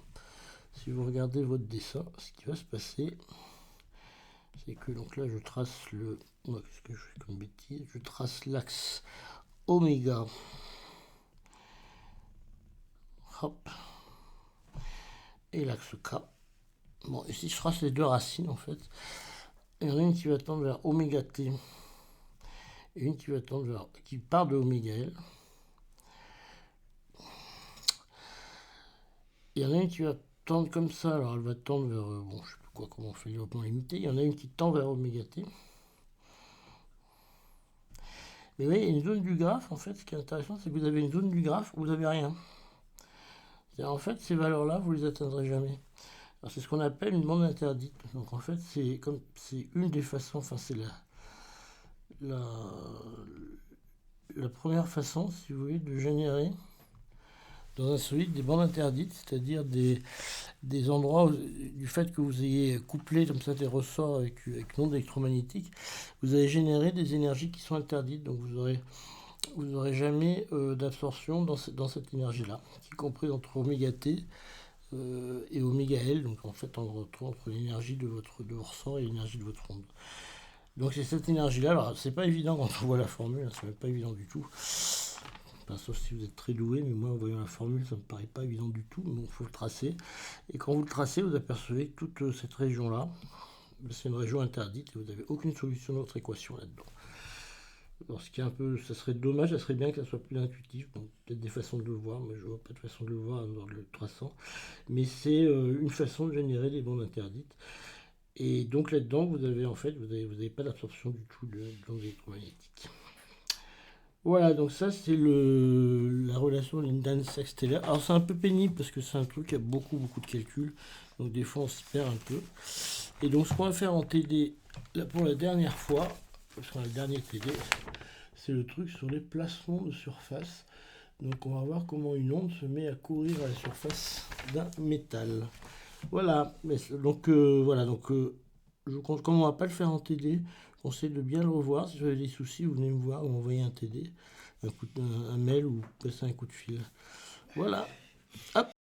si vous regardez votre dessin, ce qui va se passer, c'est que donc là je trace le... Qu'est-ce que je fais comme bêtise? Je trace l'axe oméga. Hop. et l'axe K. Bon, ici je trace les deux racines en fait. Il y en a une qui va tendre vers oméga t et une qui va tendre vers, qui part de oméga L. Il y en a une qui va tendre comme ça, alors elle va tendre vers, bon, je sais plus quoi, comment on fait le développement limité. Il y en a une qui tend vers oméga t. Mais vous voyez, il y a une zone du graphe, en fait, ce qui est intéressant, c'est que vous avez une zone du graphe où vous n'avez rien. En fait, ces valeurs-là, vous les atteindrez jamais. C'est ce qu'on appelle une bande interdite. Donc en fait, c'est une des façons, enfin c'est la première façon, si vous voulez, de générer dans un solide des bandes interdites, c'est-à-dire des endroits où, du fait que vous ayez couplé comme ça des ressorts avec l'onde électromagnétique, vous allez générer des énergies qui sont interdites. Donc vous n'aurez jamais d'absorption dans cette énergie-là, y compris entre oméga t et oméga L, donc en fait entre l'énergie de votre ressort et l'énergie de votre onde. Donc c'est cette énergie-là, alors c'est pas évident quand on voit la formule, hein, c'est même pas évident du tout, enfin, sauf si vous êtes très doué, mais moi en voyant la formule ça me paraît pas évident du tout, donc il faut le tracer, et quand vous le tracez vous apercevez que toute cette région-là, c'est une région interdite et vous n'avez aucune solution de votre équation là-dedans. Alors, ce qui est un peu, ça serait dommage, ça serait bien que ça soit plus intuitif. Donc peut-être des façons de le voir, mais je vois pas de façon de le voir dans le 300. Mais c'est une façon de générer des bandes interdites. Et donc là-dedans, vous avez en fait, vous avez pas d'absorption du tout de l'onde électromagnétique. Voilà, donc ça c'est la relation Lindan-Sachs-Taylor. Alors c'est un peu pénible parce que c'est un truc qui a beaucoup de calculs. Donc des fois on s'y perd un peu. Et donc ce qu'on va faire en TD, là pour la dernière fois, parce qu'on a le dernier TD, c'est le truc sur les placements de surface. Donc on va voir comment une onde se met à courir à la surface d'un métal. Voilà, voilà, comme on va pas le faire en TD, je conseille de bien le revoir. Si vous avez des soucis, vous venez me voir ou m'envoyer un TD, un mail ou passer un coup de fil. Voilà. Hop.